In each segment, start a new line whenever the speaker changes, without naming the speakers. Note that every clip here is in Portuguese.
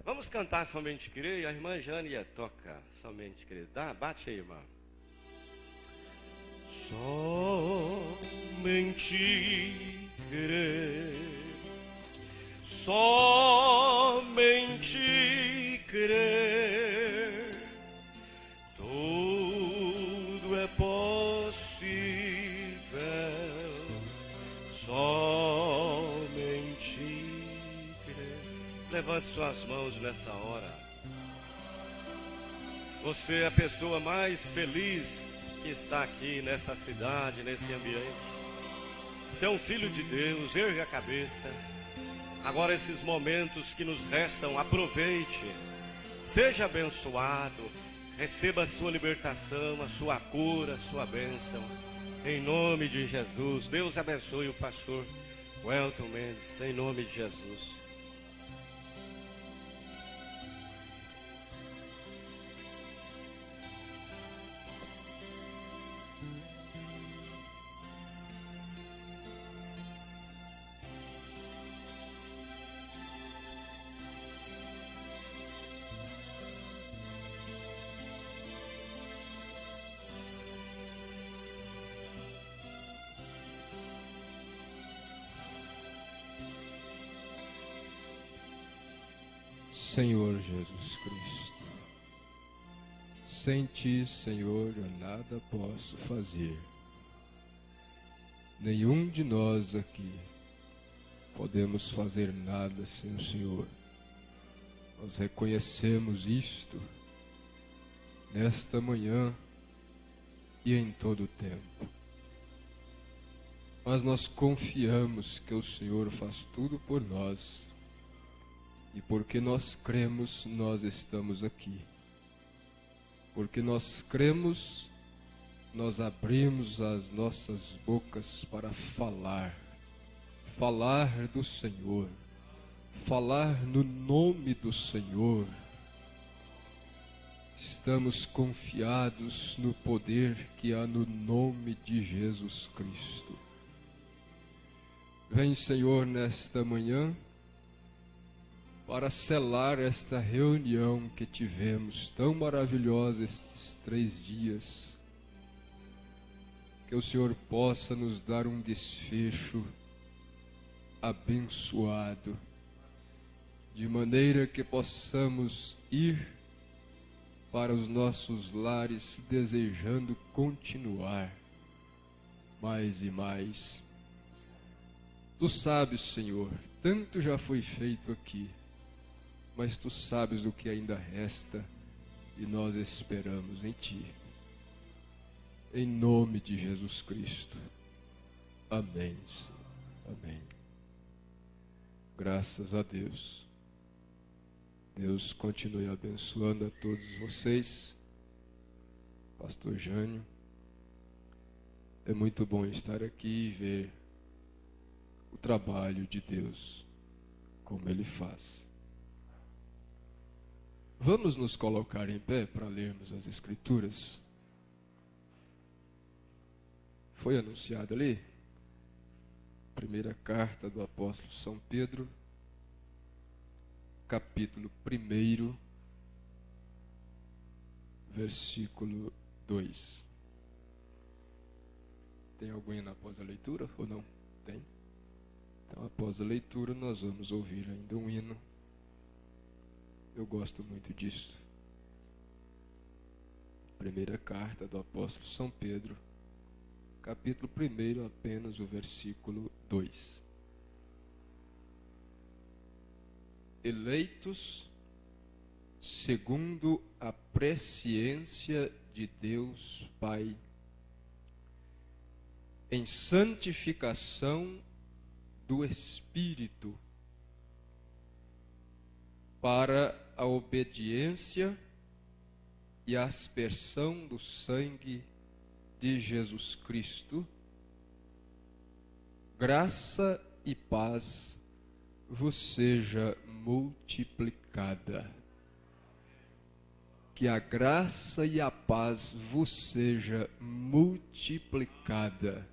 Vamos cantar Somente Crer. A irmã Jânia toca Somente Crer. Bate aí, irmã. Somente crer, somente crer, tudo é possível, somente crer. Levante suas mãos nessa hora. Você é a pessoa mais feliz que está aqui nessa cidade, nesse ambiente. Você é um filho de Deus, ergue a cabeça. Agora esses momentos que nos restam, aproveite. Seja abençoado. Receba a sua libertação, a sua cura, a sua bênção. Em nome de Jesus. Deus abençoe o pastor Welton Mendes, em nome de Jesus.
Senhor Jesus Cristo, sem Ti, Senhor, eu nada posso fazer. Nenhum de nós aqui podemos fazer nada sem o Senhor. Nós reconhecemos isto nesta manhã e em todo o tempo. Mas nós confiamos que o Senhor faz tudo por nós. E porque nós cremos, nós estamos aqui. Porque nós cremos, nós abrimos as nossas bocas para falar. Falar do Senhor. Falar no nome do Senhor. Estamos confiados no poder que há no nome de Jesus Cristo. Vem, Senhor, nesta manhã, para selar esta reunião que tivemos, tão maravilhosa estes 3 dias, que o Senhor possa nos dar um desfecho abençoado, de maneira que possamos ir para os nossos lares desejando continuar mais e mais. Tu sabes, Senhor, tanto já foi feito aqui, mas Tu sabes o que ainda resta e nós esperamos em Ti. Em nome de Jesus Cristo. Amém. Amém. Graças a Deus. Deus continue abençoando a todos vocês. Pastor Jânio. É muito bom estar aqui e ver o trabalho de Deus, como Ele faz. Vamos nos colocar em pé para lermos as Escrituras. Foi anunciado ali, primeira carta do apóstolo São Pedro, capítulo 1, versículo 2. Tem alguém após a leitura ou não? Tem? Então, após a leitura, nós vamos ouvir ainda um hino. Eu gosto muito disso. Primeira carta do apóstolo São Pedro, capítulo 1, apenas o versículo 2. Eleitos segundo a presciência de Deus Pai, em santificação do Espírito, para a obediência e a aspersão do sangue de Jesus Cristo, graça e paz vos seja multiplicada. Que a graça e a paz vos seja multiplicada.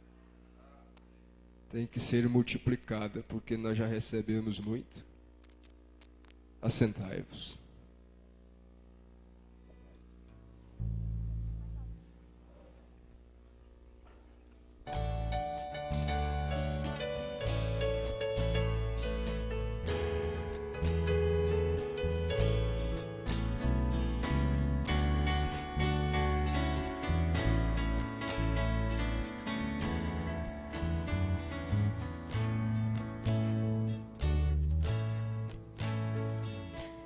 Tem que ser multiplicada, porque nós já recebemos muito. Assentai-vos.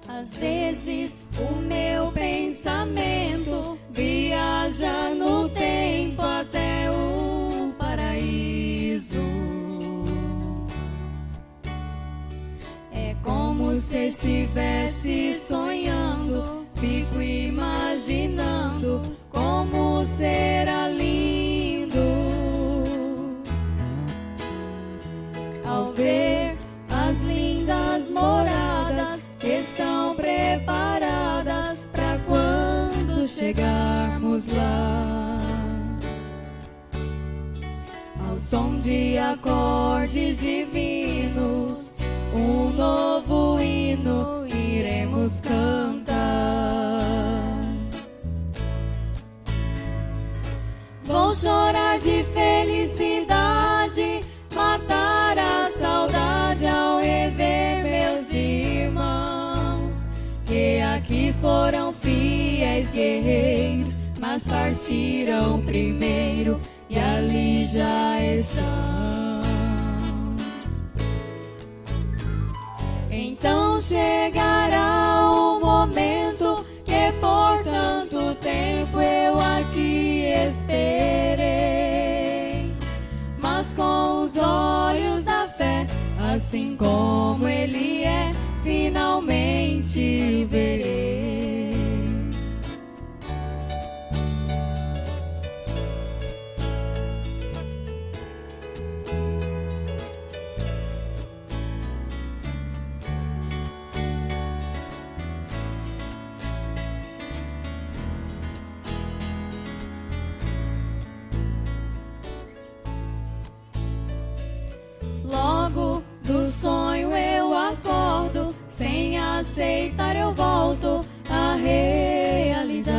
Às vezes o meu pensamento viaja no tempo até o paraíso. É como se estivesse sonhando, fico imaginando como será lindo ao ver as lindas moradas que estão preparadas para quando chegarmos lá. Ao som de acordes divinos, um novo hino iremos cantar. Vou chorar de felicidade, matar a saudade ao rever meus irmãos, que aqui foram fiéis guerreiros, mas partiram primeiro e ali já estão. Então chegará o momento que por tanto tempo eu aqui esperei, mas com os olhos da fé, assim como Ele é, finalmente verei. Logo do sonho eu acordo, sem aceitar eu volto à realidade.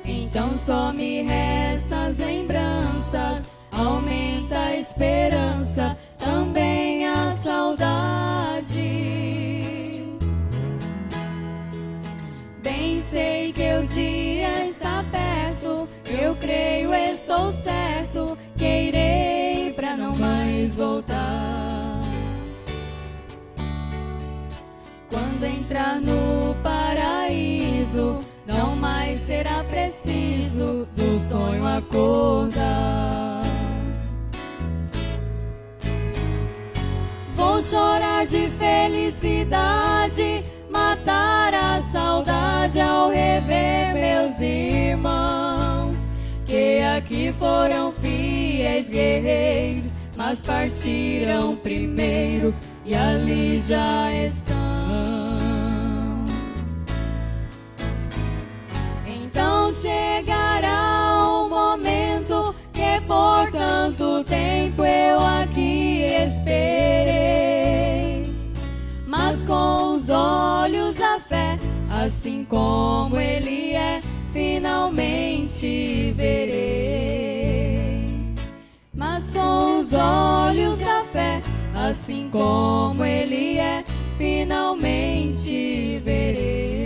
Então só me resta as lembranças, aumenta a esperança, também a saudade. Bem sei que o dia está perto, eu creio, estou certo, que irei pra não mais voltar. Quando entrar no paraíso, não mais será preciso do sonho acordar. Vou chorar de felicidade, matar a saudade ao rever meus irmãos, que aqui foram fiéis guerreiros, mas partiram primeiro e ali já estão. Então chegará o momento que por tanto tempo eu aqui esperei, mas com os olhos da fé, assim como Ele é, finalmente verei. Mas com os olhos da fé, assim como Ele é, finalmente verei.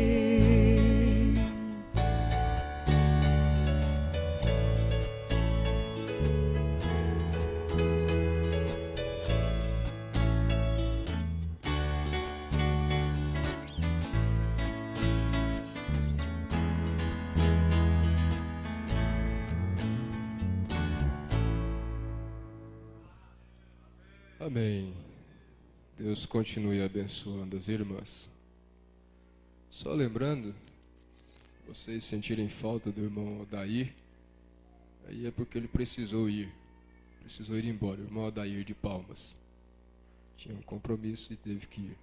Amém. Deus continue abençoando as irmãs. Só lembrando, vocês sentirem falta do irmão Odair, aí é porque ele precisou ir embora, o irmão Odair de Palmas. Tinha um compromisso e teve que ir.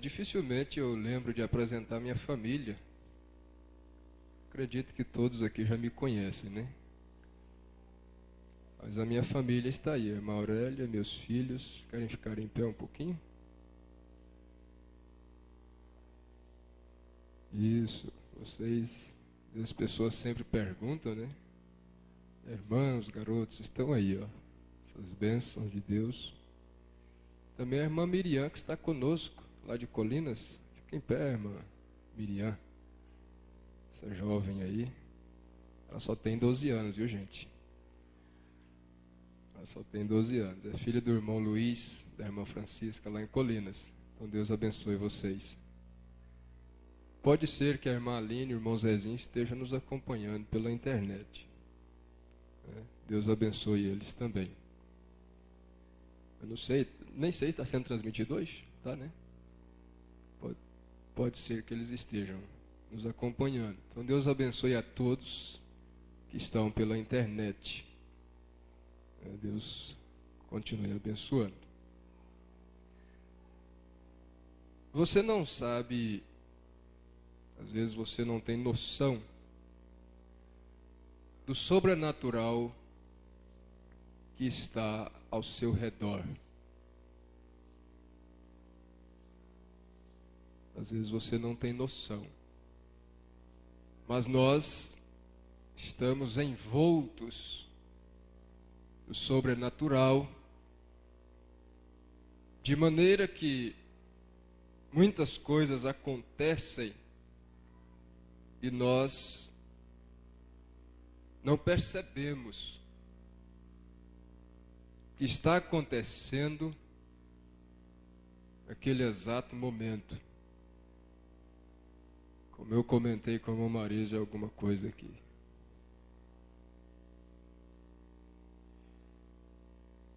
Dificilmente eu lembro de apresentar minha família. Acredito que todos aqui já me conhecem, né? Mas a minha família está aí, a irmã Aurélia, meus filhos. Querem ficar em pé um pouquinho? Isso, vocês, as pessoas sempre perguntam, né? Irmãos, garotos, estão aí, ó. Essas bênçãos de Deus. Também a irmã Miriam, que está conosco, lá de Colinas. Fica em pé, irmã Miriam. Essa jovem aí. Ela só tem 12 anos, viu, gente? Ela só tem 12 anos. É filha do irmão Luiz, da irmã Francisca, lá em Colinas. Então Deus abençoe vocês. Pode ser que a irmã Aline e o irmão Zezinho estejam nos acompanhando pela internet. Deus abençoe eles também. Eu não sei, nem sei se está sendo transmitido hoje, tá, né? Pode ser que eles estejam nos acompanhando. Então Deus abençoe a todos que estão pela internet. Deus continue abençoando. Você não sabe, às vezes você não tem noção do sobrenatural que está ao seu redor. Às vezes você não tem noção. Mas nós estamos envoltos do sobrenatural, de maneira que muitas coisas acontecem e nós não percebemos o que está acontecendo naquele exato momento. Como eu comentei com a irmã Marisa alguma coisa aqui.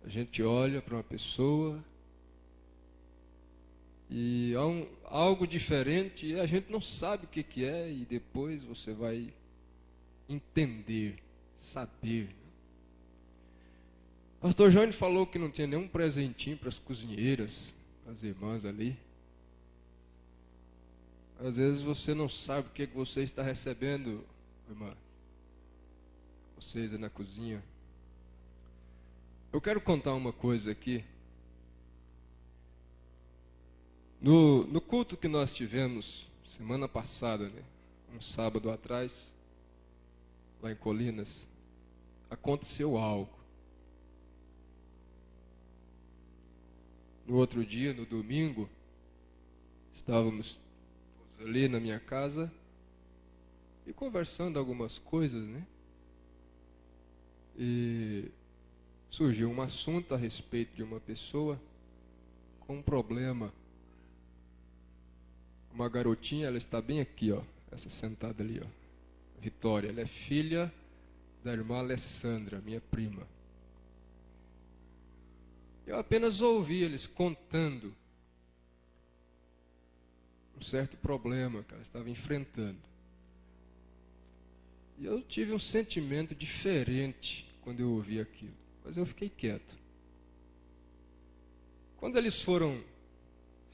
A gente olha para uma pessoa e há algo diferente e a gente não sabe o que é, e depois você vai entender, saber. Pastor Johnny falou que não tinha nenhum presentinho para as cozinheiras, as irmãs ali. Às vezes você não sabe o que você está recebendo, irmã. Vocês aí na cozinha. Eu quero contar uma coisa aqui. No culto que nós tivemos semana passada, né, um sábado atrás, lá em Colinas, aconteceu algo. No outro dia, no domingo, estávamos ali na minha casa e conversando algumas coisas, né? E surgiu um assunto a respeito de uma pessoa com um problema. Uma garotinha, ela está bem aqui, ó, essa sentada ali, ó. Vitória, ela é filha da irmã Alessandra, minha prima. Eu apenas ouvi eles contando um certo problema que ela estava enfrentando. E eu tive um sentimento diferente quando eu ouvi aquilo, mas eu fiquei quieto. Quando eles foram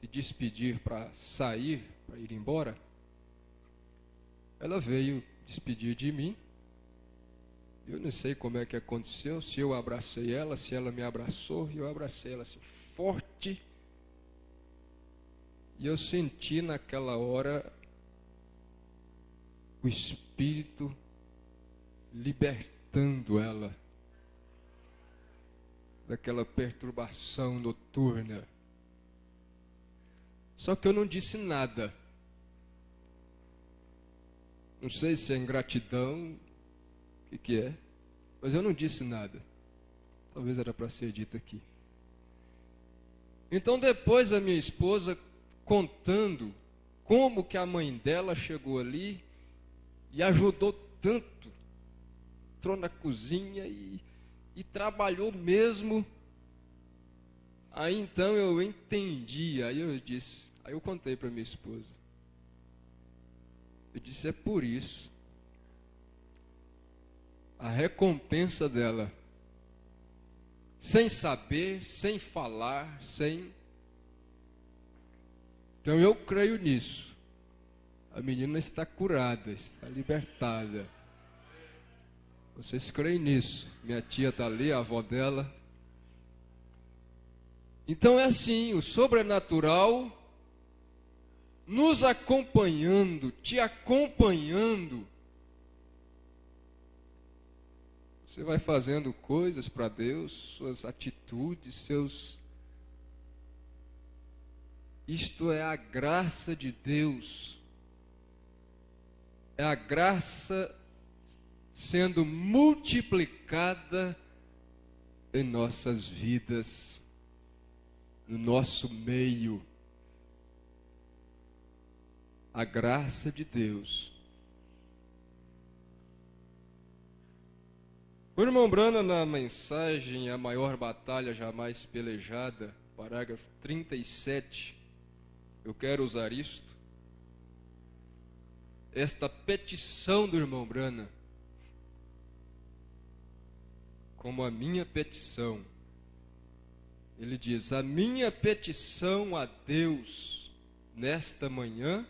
se despedir para sair, para ir embora, ela veio despedir de mim. Eu não sei como é que aconteceu, se eu abracei ela, se ela me abraçou, e eu abracei ela assim, forte. E eu senti naquela hora o Espírito libertando ela daquela perturbação noturna. Só que eu não disse nada. Não sei se é ingratidão, o que é, mas eu não disse nada. Talvez era para ser dito aqui. Então depois a minha esposa contando como que a mãe dela chegou ali e ajudou tanto, entrou na cozinha e trabalhou mesmo. Aí então eu entendi, aí eu contei para minha esposa. Eu disse, é por isso. A recompensa dela, sem saber, sem falar, sem... Então eu creio nisso. A menina está curada, está libertada. Vocês creem nisso? Minha tia está ali, a avó dela. Então é assim, o sobrenatural nos acompanhando, te acompanhando. Você vai fazendo coisas para Deus, suas atitudes, seus... Isto é a graça de Deus. É a graça sendo multiplicada em nossas vidas, no nosso meio. A graça de Deus. O irmão Brana, na mensagem A Maior Batalha Jamais Pelejada, parágrafo 37, eu quero usar isto, esta petição do irmão Brana, como a minha petição. Ele diz: a minha petição a Deus nesta manhã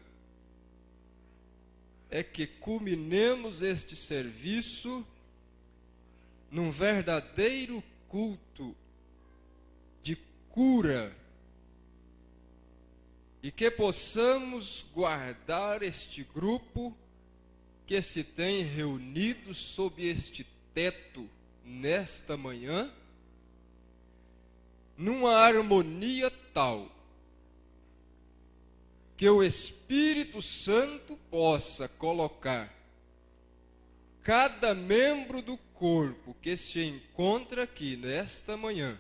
é que culminemos este serviço num verdadeiro culto de cura e que possamos guardar este grupo que se tem reunido sob este teto nesta manhã numa harmonia tal que o Espírito Santo possa colocar cada membro do corpo que se encontra aqui nesta manhã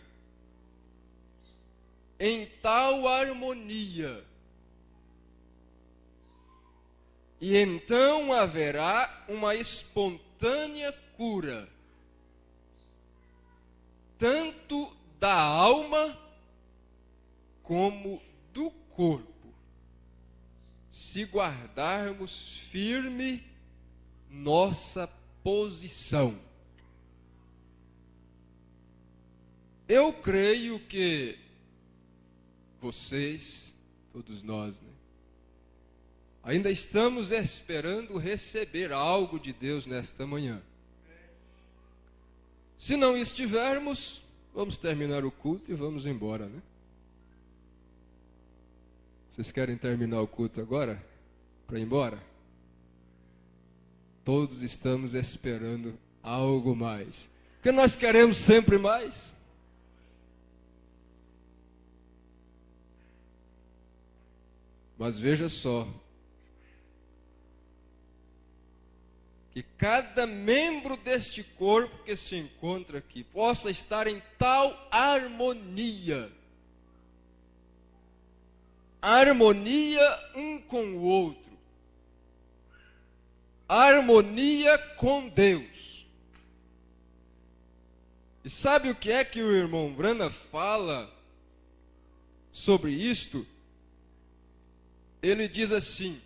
em tal harmonia, e então haverá uma espontânea cura, tanto da alma como do corpo, se guardarmos firme nossa posição. Eu creio que vocês, todos nós, né, ainda estamos esperando receber algo de Deus nesta manhã. Se não estivermos, vamos terminar o culto e vamos embora, né? Vocês querem terminar o culto agora? Para ir embora? Todos estamos esperando algo mais. Porque nós queremos sempre mais. Mas veja só, que cada membro deste corpo que se encontra aqui possa estar em tal harmonia, harmonia um com o outro, harmonia com Deus. E sabe o que é que o irmão Brana fala sobre isto? Ele diz assim: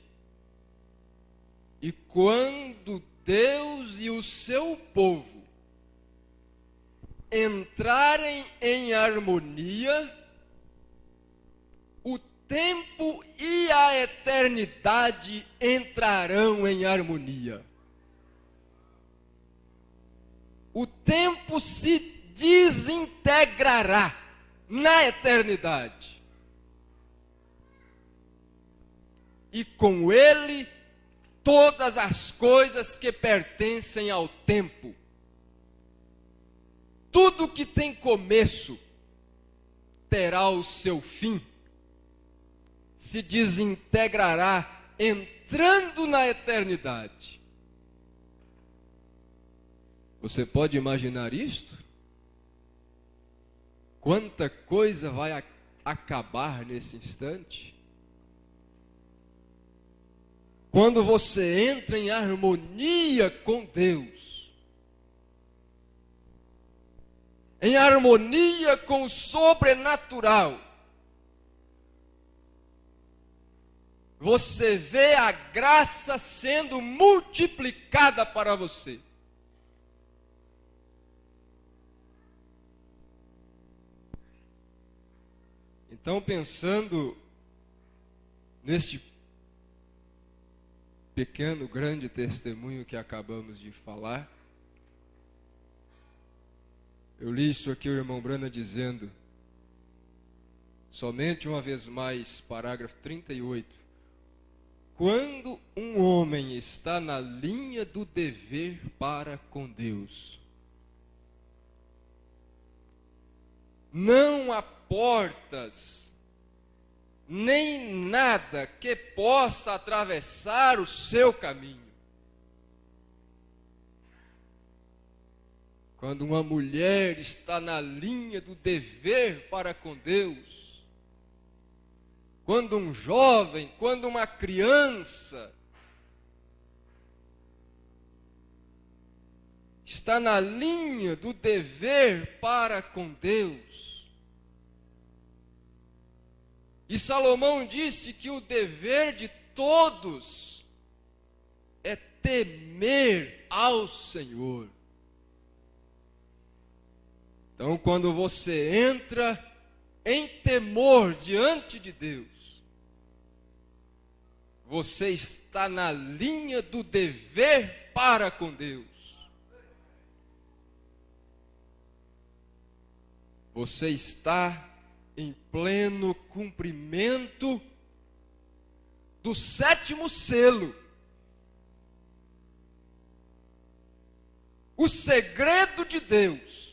e quando Deus e o seu povo entrarem em harmonia, o tempo e a eternidade entrarão em harmonia. O tempo se desintegrará na eternidade. E com ele, todas as coisas que pertencem ao tempo. Tudo que tem começo terá o seu fim. Se desintegrará entrando na eternidade. Você pode imaginar isto? Quanta coisa vai acabar nesse instante? Quando você entra em harmonia com Deus, em harmonia com o sobrenatural, você vê a graça sendo multiplicada para você. Então, pensando neste pequeno, grande testemunho que acabamos de falar, Eu li isso aqui, o irmão Brana dizendo, somente uma vez mais, parágrafo 38. Quando um homem está na linha do dever para com Deus, não há portas, nem nada que possa atravessar o seu caminho. Quando uma mulher está na linha do dever para com Deus, quando um jovem, quando uma criança está na linha do dever para com Deus, e Salomão disse que o dever de todos é temer ao Senhor. Então, quando você entra em temor diante de Deus, você está na linha do dever para com Deus. Você está em pleno cumprimento do 7º selo. O segredo de Deus.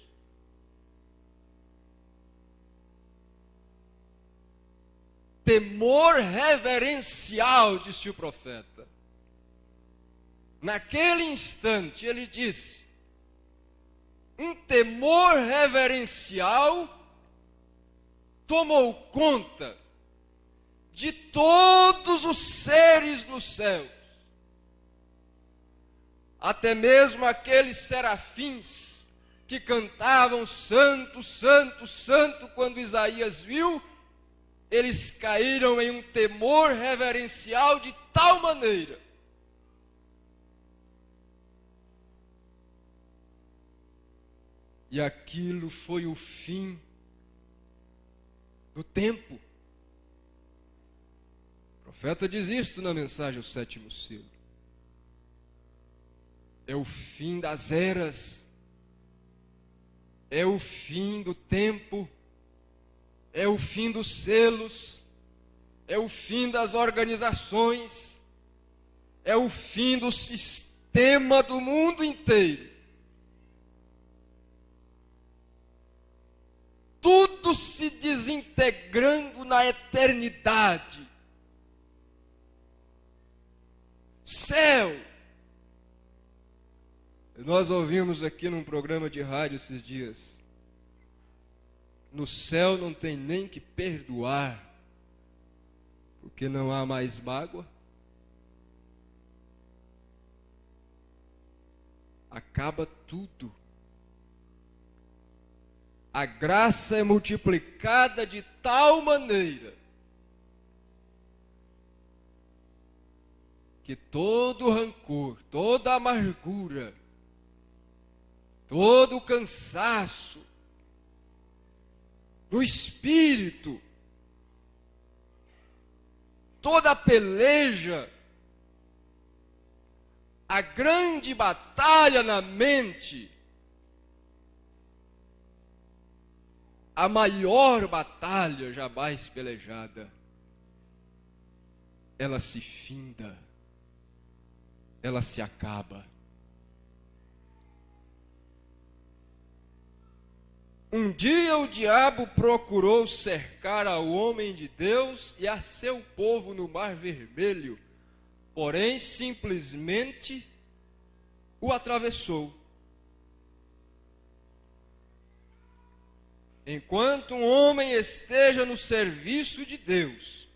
Temor reverencial, disse o profeta. Naquele instante ele disse, um temor reverencial tomou conta de todos os seres nos céus. Até mesmo aqueles serafins que cantavam santo, santo, santo, quando Isaías viu, eles caíram em um temor reverencial de tal maneira e aquilo foi o fim do tempo. O profeta diz isto na mensagem, o 7º selo. É o fim das eras, é o fim do tempo, é o fim dos selos, é o fim das organizações, é o fim do sistema do mundo inteiro. Tudo se desintegrando na eternidade. Céu. Nós ouvimos aqui num programa de rádio esses dias. No céu não tem nem que perdoar, porque não há mais mágoa. Acaba tudo. A graça é multiplicada de tal maneira que todo rancor, toda amargura, todo o cansaço do espírito, toda a peleja, a grande batalha na mente, a maior batalha jamais pelejada, ela se finda, ela se acaba. Um dia o diabo procurou cercar ao homem de Deus e a seu povo no Mar Vermelho, porém simplesmente o atravessou. Enquanto um homem esteja no serviço de Deus,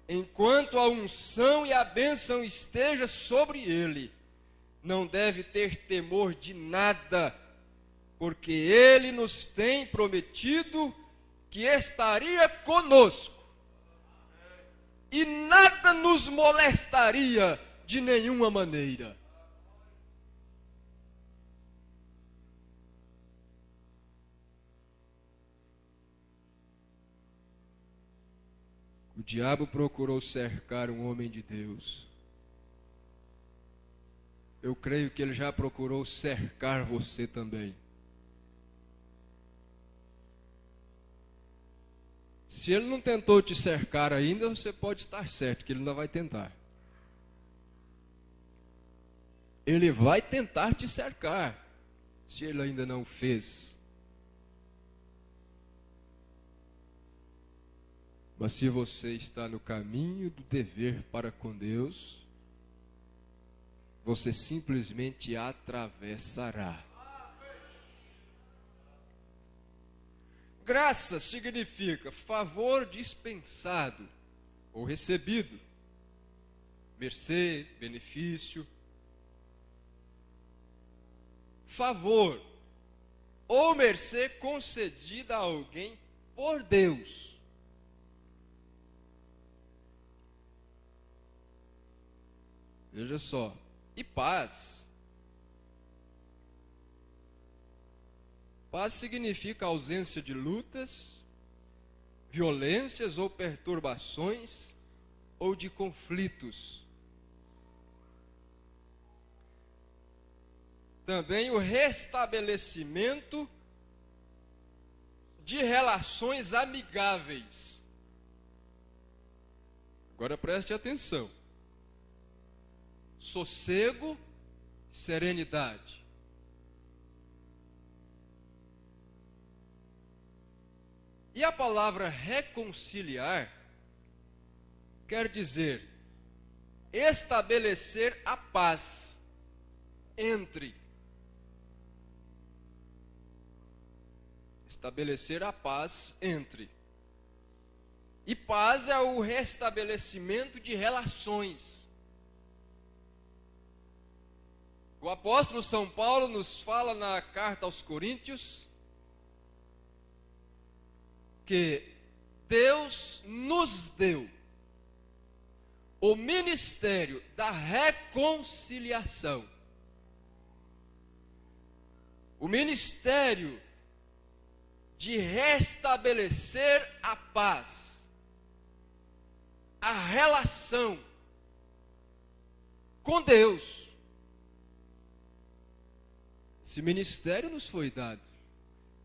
enquanto a unção e a bênção esteja sobre ele, não deve ter temor de nada, porque ele nos tem prometido que estaria conosco e nada nos molestaria de nenhuma maneira. O diabo procurou cercar um homem de Deus. Eu creio que ele já procurou cercar você também. Se ele não tentou te cercar ainda, você pode estar certo que ele ainda vai tentar. Ele vai tentar te cercar, se ele ainda não fez. Mas se você está no caminho do dever para com Deus, você simplesmente atravessará. Graça significa favor dispensado ou recebido, mercê, benefício. Favor ou mercê concedida a alguém por Deus. Veja só, e paz. Paz significa ausência de lutas, violências ou perturbações ou de conflitos. Também o restabelecimento de relações amigáveis. Agora preste atenção. Sossego, serenidade. E a palavra reconciliar quer dizer estabelecer a paz entre. Estabelecer a paz entre. E paz é o restabelecimento de relações. O apóstolo São Paulo nos fala na carta aos Coríntios que Deus nos deu o ministério da reconciliação. O ministério de restabelecer a paz, a relação com Deus. Esse ministério nos foi dado.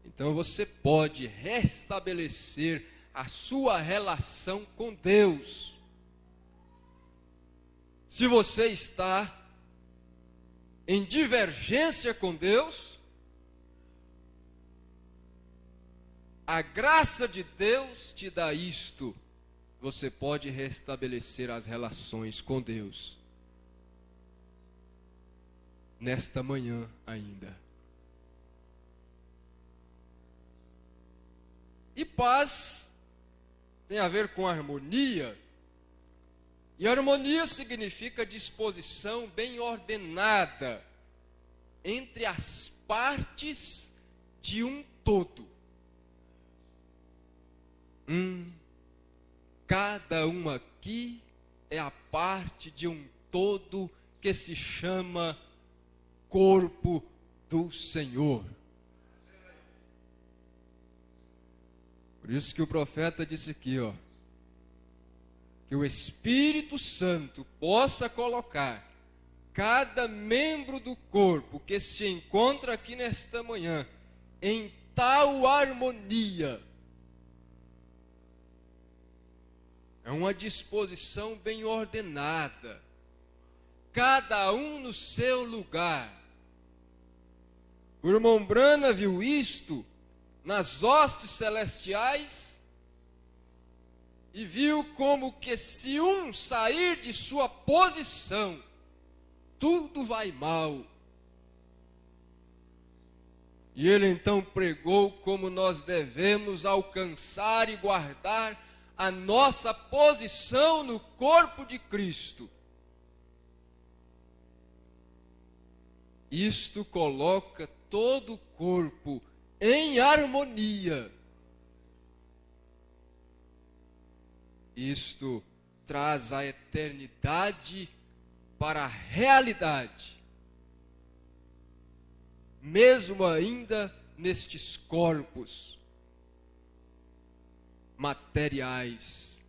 Então você pode restabelecer a sua relação com Deus. Se você está em divergência com Deus, a graça de Deus te dá isto. Você pode restabelecer as relações com Deus. Nesta manhã ainda. E paz tem a ver com harmonia. E harmonia significa disposição bem ordenada entre as partes de um todo. Cada uma aqui é a parte de um todo que se chama corpo do Senhor. Por isso que o profeta disse aqui, que o Espírito Santo possa colocar cada membro do corpo que se encontra aqui nesta manhã em tal harmonia. É uma disposição bem ordenada, cada um no seu lugar. O irmão Brana viu isto nas hostes celestiais e viu como que se um sair de sua posição, tudo vai mal. E ele então pregou como nós devemos alcançar e guardar a nossa posição no corpo de Cristo. Isto coloca todo o corpo em harmonia. Isto traz a eternidade para a realidade, mesmo ainda nestes corpos materiais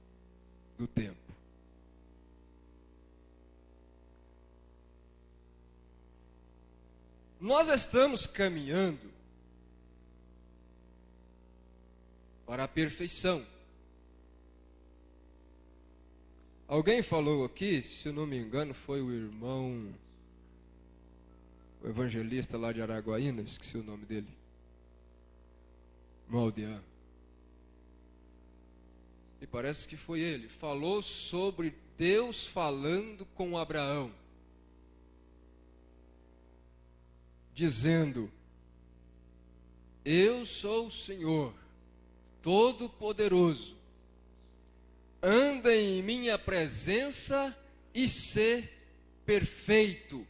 do tempo. Nós estamos caminhando para a perfeição. Alguém falou aqui, se eu não me engano, foi o irmão, o evangelista lá de Araguaína, esqueci o nome dele. Maldean. Me parece que foi ele. Falou sobre Deus falando com Abraão, dizendo: eu sou o Senhor, Todo-Poderoso. Anda em minha presença e sê perfeito.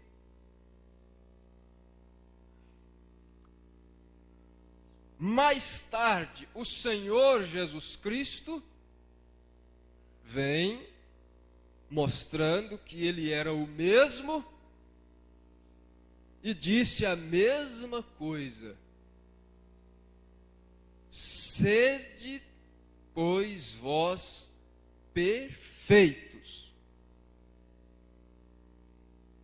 Mais tarde, o Senhor Jesus Cristo vem mostrando que Ele era o mesmo e disse a mesma coisa: sede, pois, vós perfeitos,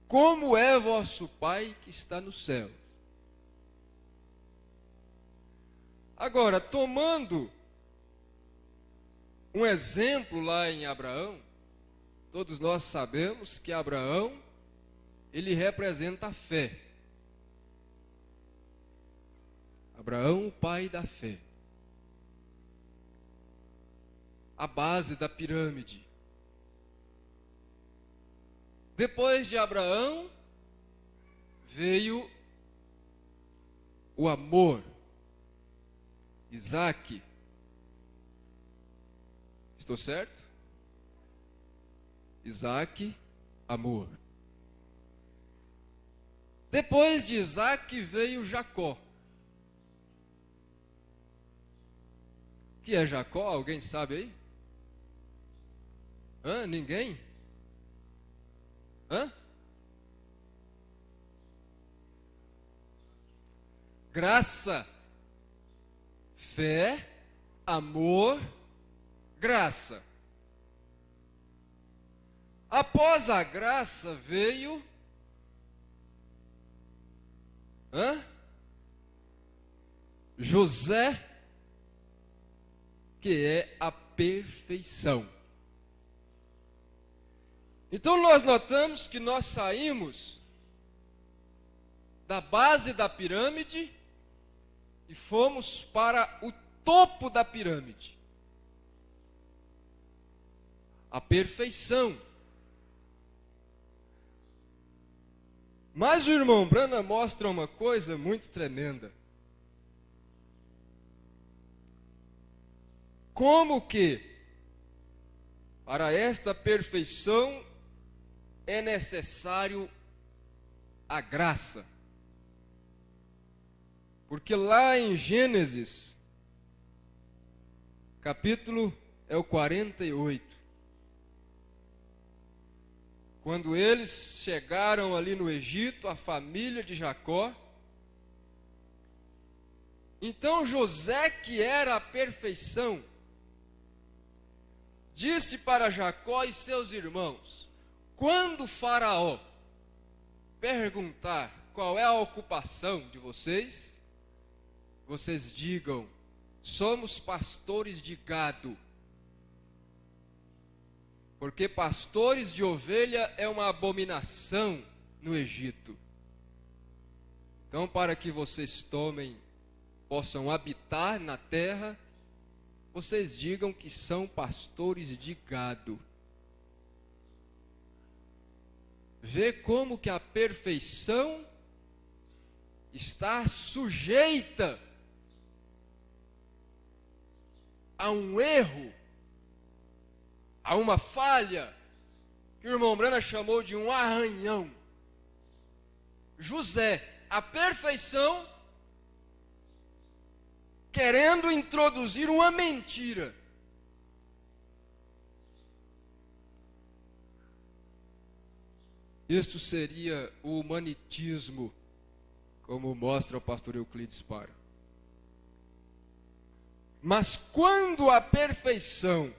como é vosso Pai que está no céu. Agora, tomando um exemplo lá em Abraão, todos nós sabemos que Abraão, ele representa a fé. Abraão, o pai da fé. A base da pirâmide. Depois de Abraão, veio o amor. Isaac. Estou certo? Isaac, amor. Depois de Isaac veio Jacó. O que é Jacó? Alguém sabe aí? Hã? Ninguém? Hã? Graça, fé, amor, graça. Após a graça veio José, que é a perfeição. Então nós notamos que nós saímos da base da pirâmide e fomos para o topo da pirâmide. A perfeição. Mas o irmão Branham mostra uma coisa muito tremenda. Como que, para esta perfeição, é necessário a graça. Porque lá em Gênesis, capítulo é o 48, quando eles chegaram ali no Egito, a família de Jacó, então José, que era a perfeição, disse para Jacó e seus irmãos: quando o Faraó perguntar qual é a ocupação de vocês, vocês digam: somos pastores de gado. Porque pastores de ovelha é uma abominação no Egito. Então, para que vocês possam habitar na terra, vocês digam que são pastores de gado. Vê como que a perfeição está sujeita a um erro, a uma falha, que o irmão Branham chamou de um arranhão. José, a perfeição, querendo introduzir uma mentira. Isto seria o humanitismo, como mostra o pastor Euclides Paro. Mas quando a perfeição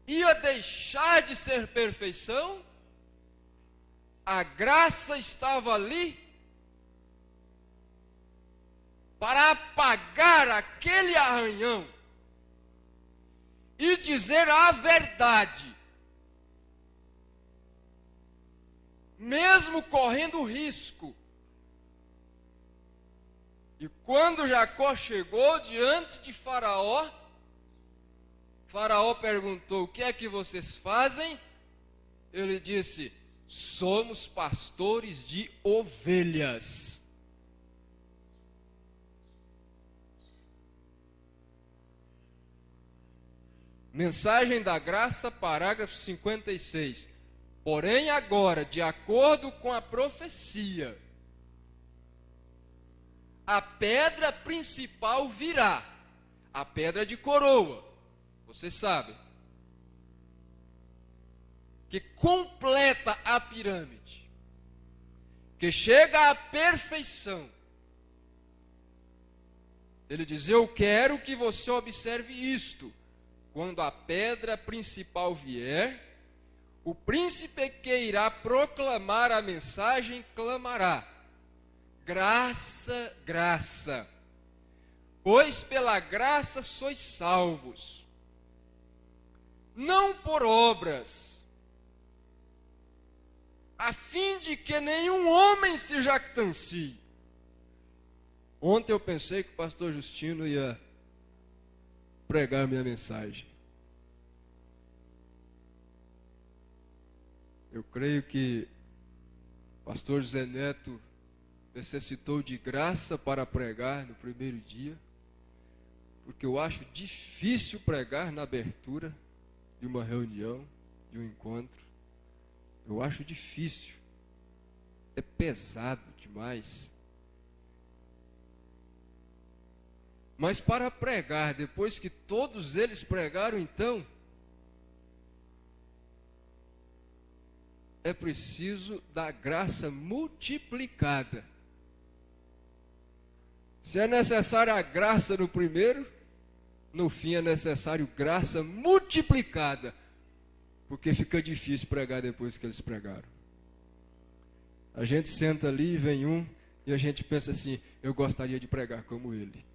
ia deixar de ser perfeição, a graça estava ali para apagar aquele arranhão e dizer a verdade, mesmo correndo risco. E quando Jacó chegou diante de Faraó, Faraó perguntou: o que é que vocês fazem? Ele disse: somos pastores de ovelhas. Mensagem da Graça, parágrafo 56. Porém agora, de acordo com a profecia, a pedra principal virá, a pedra de coroa, vocês sabem, que completa a pirâmide, que chega à perfeição. Ele diz: eu quero que você observe isto. Quando a pedra principal vier, o príncipe que irá proclamar a mensagem clamará: graça, graça, pois pela graça sois salvos, não por obras, a fim de que nenhum homem se jactancie. Ontem eu pensei que o pastor Justino ia pregar minha mensagem. Eu creio que o pastor José Neto necessitou de graça para pregar no primeiro dia, porque eu acho difícil pregar na abertura de uma reunião, de um encontro. Eu acho difícil, é pesado demais. Mas para pregar, depois que todos eles pregaram, então, é preciso da graça multiplicada. Se é necessária a graça no primeiro, no fim é necessário graça multiplicada, porque fica difícil pregar depois que eles pregaram. A gente senta ali e vem um, e a gente pensa assim: eu gostaria de pregar como ele.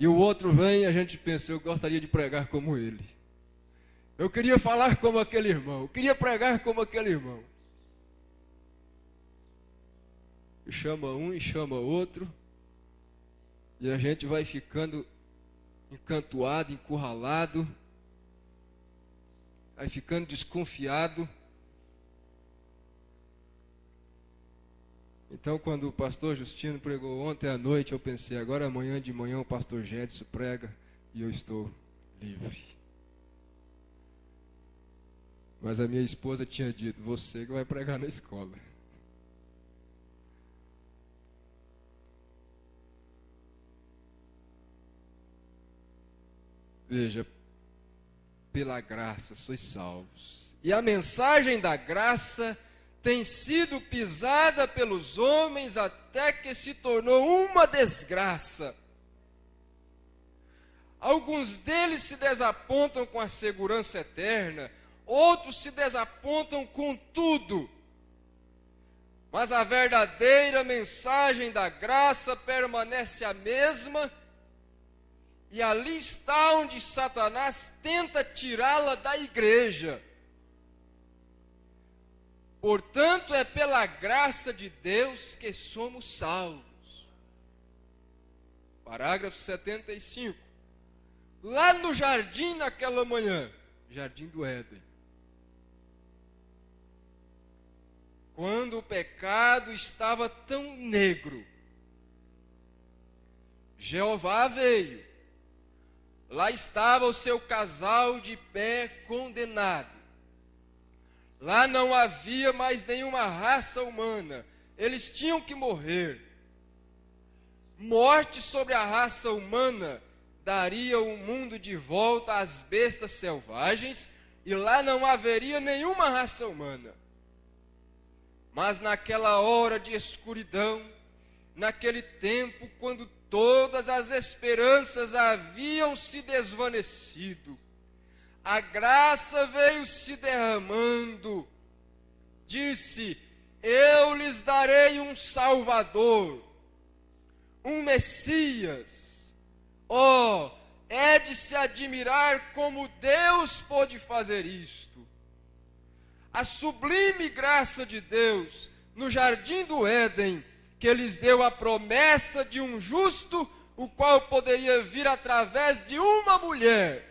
E o outro vem e a gente pensa: eu gostaria de pregar como ele. Eu queria falar como aquele irmão, eu queria pregar como aquele irmão. E chama um e chama outro, e a gente vai ficando encantoado, encurralado, vai ficando desconfiado. Então, quando o pastor Justino pregou ontem à noite, eu pensei: agora amanhã de manhã o pastor Gédson prega e eu estou livre. Mas a minha esposa tinha dito: você que vai pregar na escola. Veja, pela graça sois salvos. E a mensagem da graça tem sido pisada pelos homens até que se tornou uma desgraça. Alguns deles se desapontam com a segurança eterna, outros se desapontam com tudo. Mas a verdadeira mensagem da graça permanece a mesma, e ali está onde Satanás tenta tirá-la da igreja. Portanto, é pela graça de Deus que somos salvos. Parágrafo 75. Lá no jardim naquela manhã, jardim do Éden, quando o pecado estava tão negro, Jeová veio. Lá estava o seu casal de pé condenado. Lá não havia mais nenhuma raça humana. Eles tinham que morrer. Morte sobre a raça humana daria o mundo de volta às bestas selvagens, e lá não haveria nenhuma raça humana. Mas naquela hora de escuridão, naquele tempo quando todas as esperanças haviam se desvanecido, a graça veio se derramando. Disse: eu lhes darei um Salvador, um Messias. É de se admirar como Deus pôde fazer isto. A sublime graça de Deus no jardim do Éden, que lhes deu a promessa de um justo, o qual poderia vir através de uma mulher.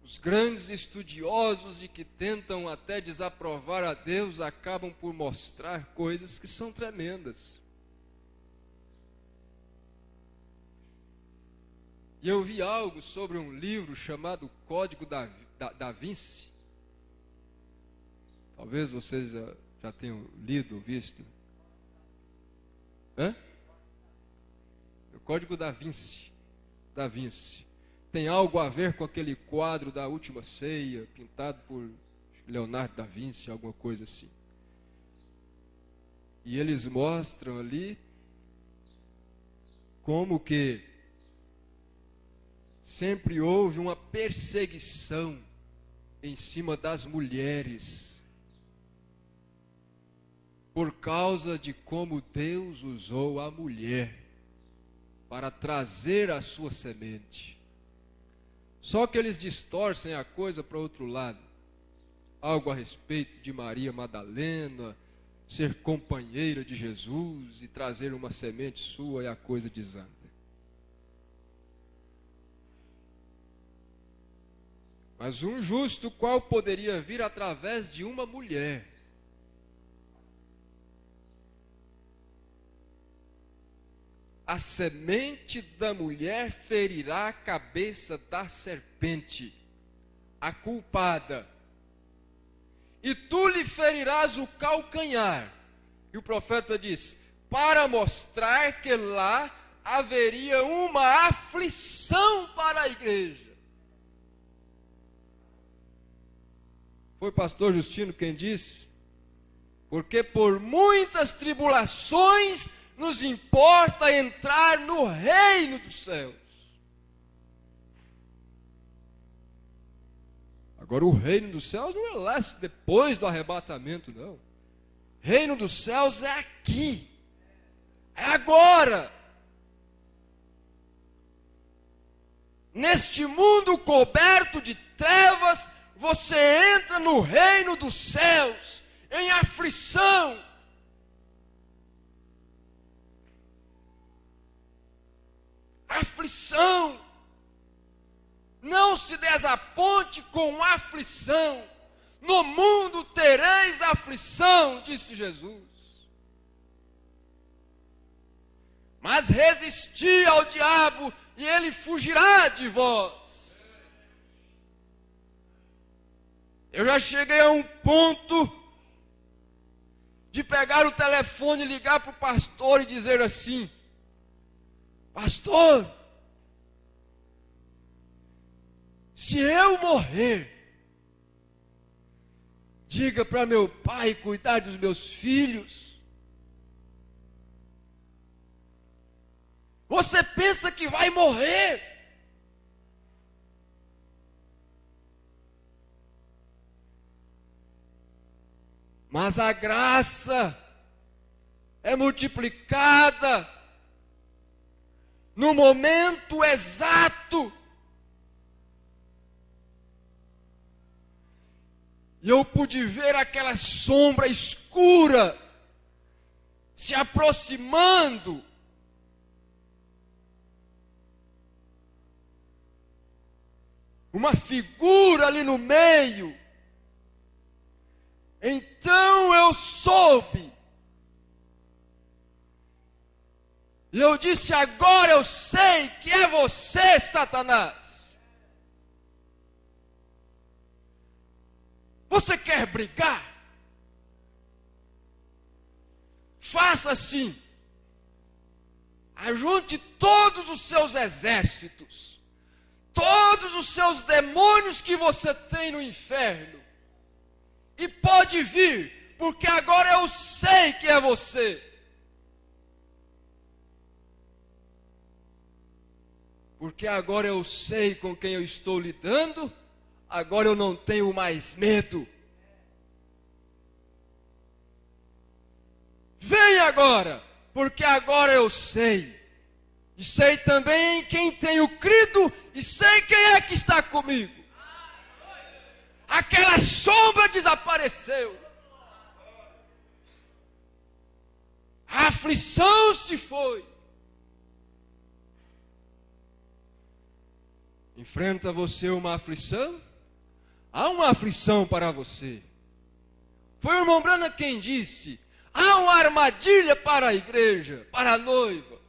Os grandes estudiosos e que tentam até desaprovar a Deus acabam por mostrar coisas que são tremendas. E eu vi algo sobre um livro chamado Código da Vinci. Talvez vocês já tenham lido, visto. O Código da Vinci. Tem algo a ver com aquele quadro da Última Ceia, pintado por Leonardo da Vinci, alguma coisa assim. E eles mostram ali como que sempre houve uma perseguição em cima das mulheres, por causa de como Deus usou a mulher para trazer a sua semente. Só que eles distorcem a coisa para outro lado. Algo a respeito de Maria Madalena ser companheira de Jesus e trazer uma semente sua, e a coisa desanda. Mas um justo, qual poderia vir através de uma mulher? A semente da mulher ferirá a cabeça da serpente, a culpada, e tu lhe ferirás o calcanhar. E o profeta diz, para mostrar que lá haveria uma aflição para a igreja. Foi pastor Justino quem disse, porque por muitas tribulações nos importa entrar no reino dos céus. Agora, o reino dos céus não é lá depois do arrebatamento, não. Reino dos céus é aqui, é agora. Neste mundo coberto de trevas, você entra no reino dos céus, em aflição. Aflição. Não se desaponte com aflição. No mundo tereis aflição, disse Jesus. Mas resisti ao diabo e ele fugirá de vós. Eu já cheguei a um ponto de pegar o telefone e ligar para o pastor e dizer assim: pastor, se eu morrer, diga para meu pai cuidar dos meus filhos. Você pensa que vai morrer? Mas a graça é multiplicada no momento exato. E eu pude ver aquela sombra escura se aproximando. Uma figura ali no meio. Então eu soube. E eu disse, agora eu sei que é você, Satanás. Você quer brigar? Faça assim. Ajunte todos os seus exércitos, todos os seus demônios que você tem no inferno. E pode vir, porque agora eu sei que é você. Porque agora eu sei com quem eu estou lidando, agora eu não tenho mais medo. Vem agora, porque agora eu sei. E sei também em quem tenho crido, e sei quem é que está comigo. Aquela sombra desapareceu. A aflição se foi. Enfrenta você uma aflição? Há uma aflição para você. Foi o irmão Branham quem disse: há uma armadilha para a igreja, para a noiva.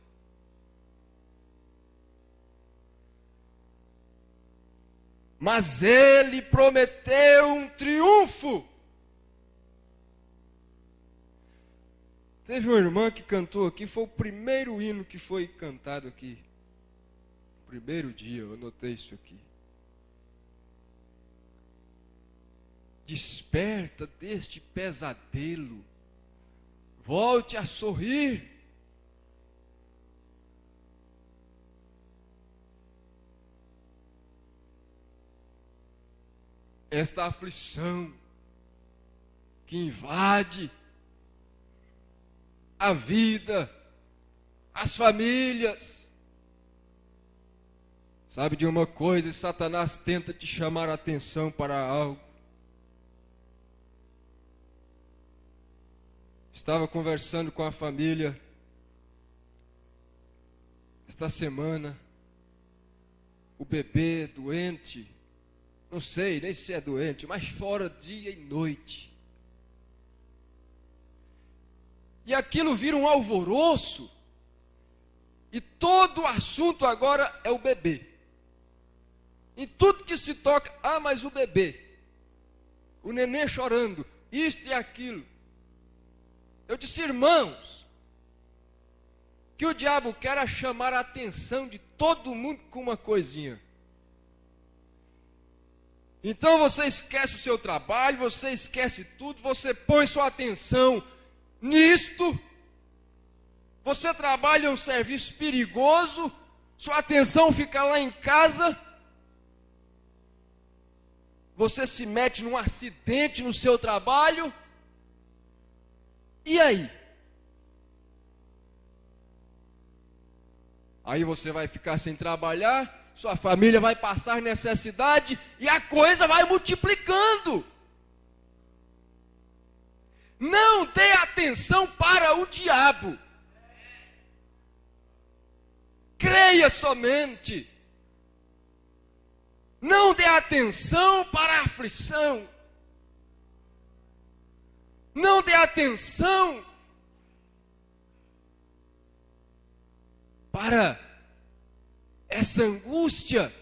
Mas ele prometeu um triunfo. Teve uma irmã que cantou aqui, foi o primeiro hino que foi cantado aqui. Primeiro dia, eu anotei isso aqui. Desperta deste pesadelo, volte a sorrir. Esta aflição que invade a vida, as famílias. Sabe de uma coisa, Satanás tenta te chamar a atenção para algo. Estava conversando com a família esta semana, o bebê doente, não sei nem se é doente, mas fora dia e noite. E aquilo vira um alvoroço, e todo o assunto agora é o bebê. Em tudo que se toca, mas o bebê, o neném chorando, isto e aquilo. Eu disse, irmãos, que o diabo quer é chamar a atenção de todo mundo com uma coisinha. Então você esquece o seu trabalho, você esquece tudo, você põe sua atenção nisto. Você trabalha em um serviço perigoso, sua atenção fica lá em casa. Você se mete num acidente no seu trabalho. E aí? Aí você vai ficar sem trabalhar, sua família vai passar necessidade e a coisa vai multiplicando. Não dê atenção para o diabo. Creia somente. Não dê atenção para a aflição. Não dê atenção para essa angústia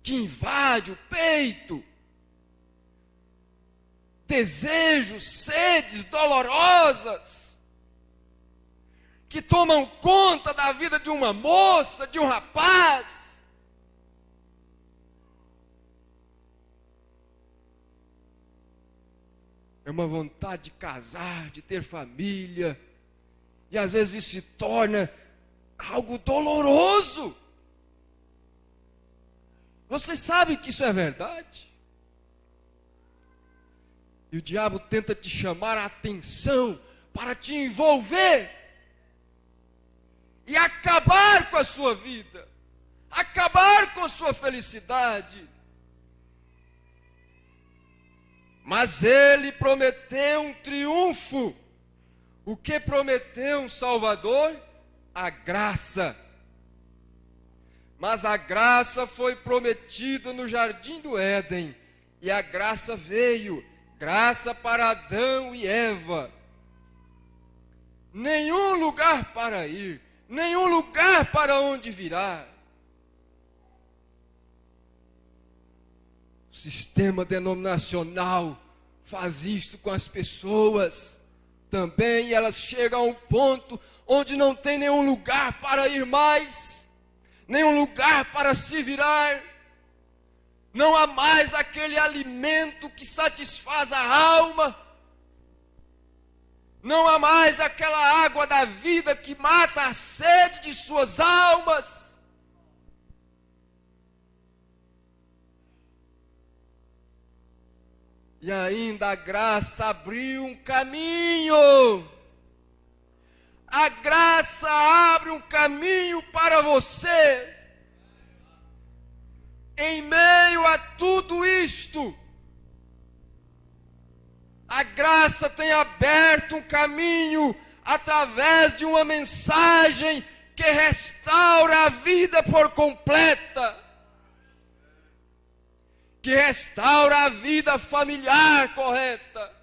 que invade o peito. Desejos, sedes dolorosas que tomam conta da vida de uma moça, de um rapaz. É uma vontade de casar, de ter família. E às vezes isso se torna algo doloroso. Você sabe que isso é verdade? E o diabo tenta te chamar a atenção para te envolver e acabar com a sua vida, acabar com a sua felicidade. Mas ele prometeu um triunfo. O que prometeu um Salvador? A graça. Mas a graça foi prometida no jardim do Éden. E a graça veio. Graça para Adão e Eva. Nenhum lugar para ir. Nenhum lugar para onde virar. O sistema denominacional faz isto com as pessoas. Também elas chegam a um ponto onde não tem nenhum lugar para ir mais, nenhum lugar para se virar. Não há mais aquele alimento que satisfaz a alma. Não há mais aquela água da vida que mata a sede de suas almas. E ainda a graça abriu um caminho.
A graça abre um caminho para você. Em meio a tudo isto, a graça tem aberto um caminho através de uma mensagem que restaura a vida por completa, que restaura a vida familiar correta,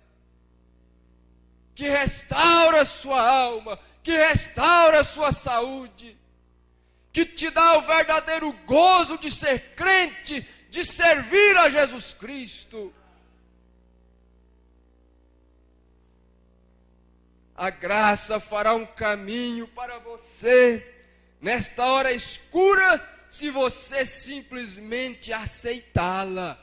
que restaura a sua alma, que restaura a sua saúde, que te dá o verdadeiro gozo de ser crente, de servir a Jesus Cristo. A graça fará um caminho para você nesta hora escura, se você simplesmente aceitá-la.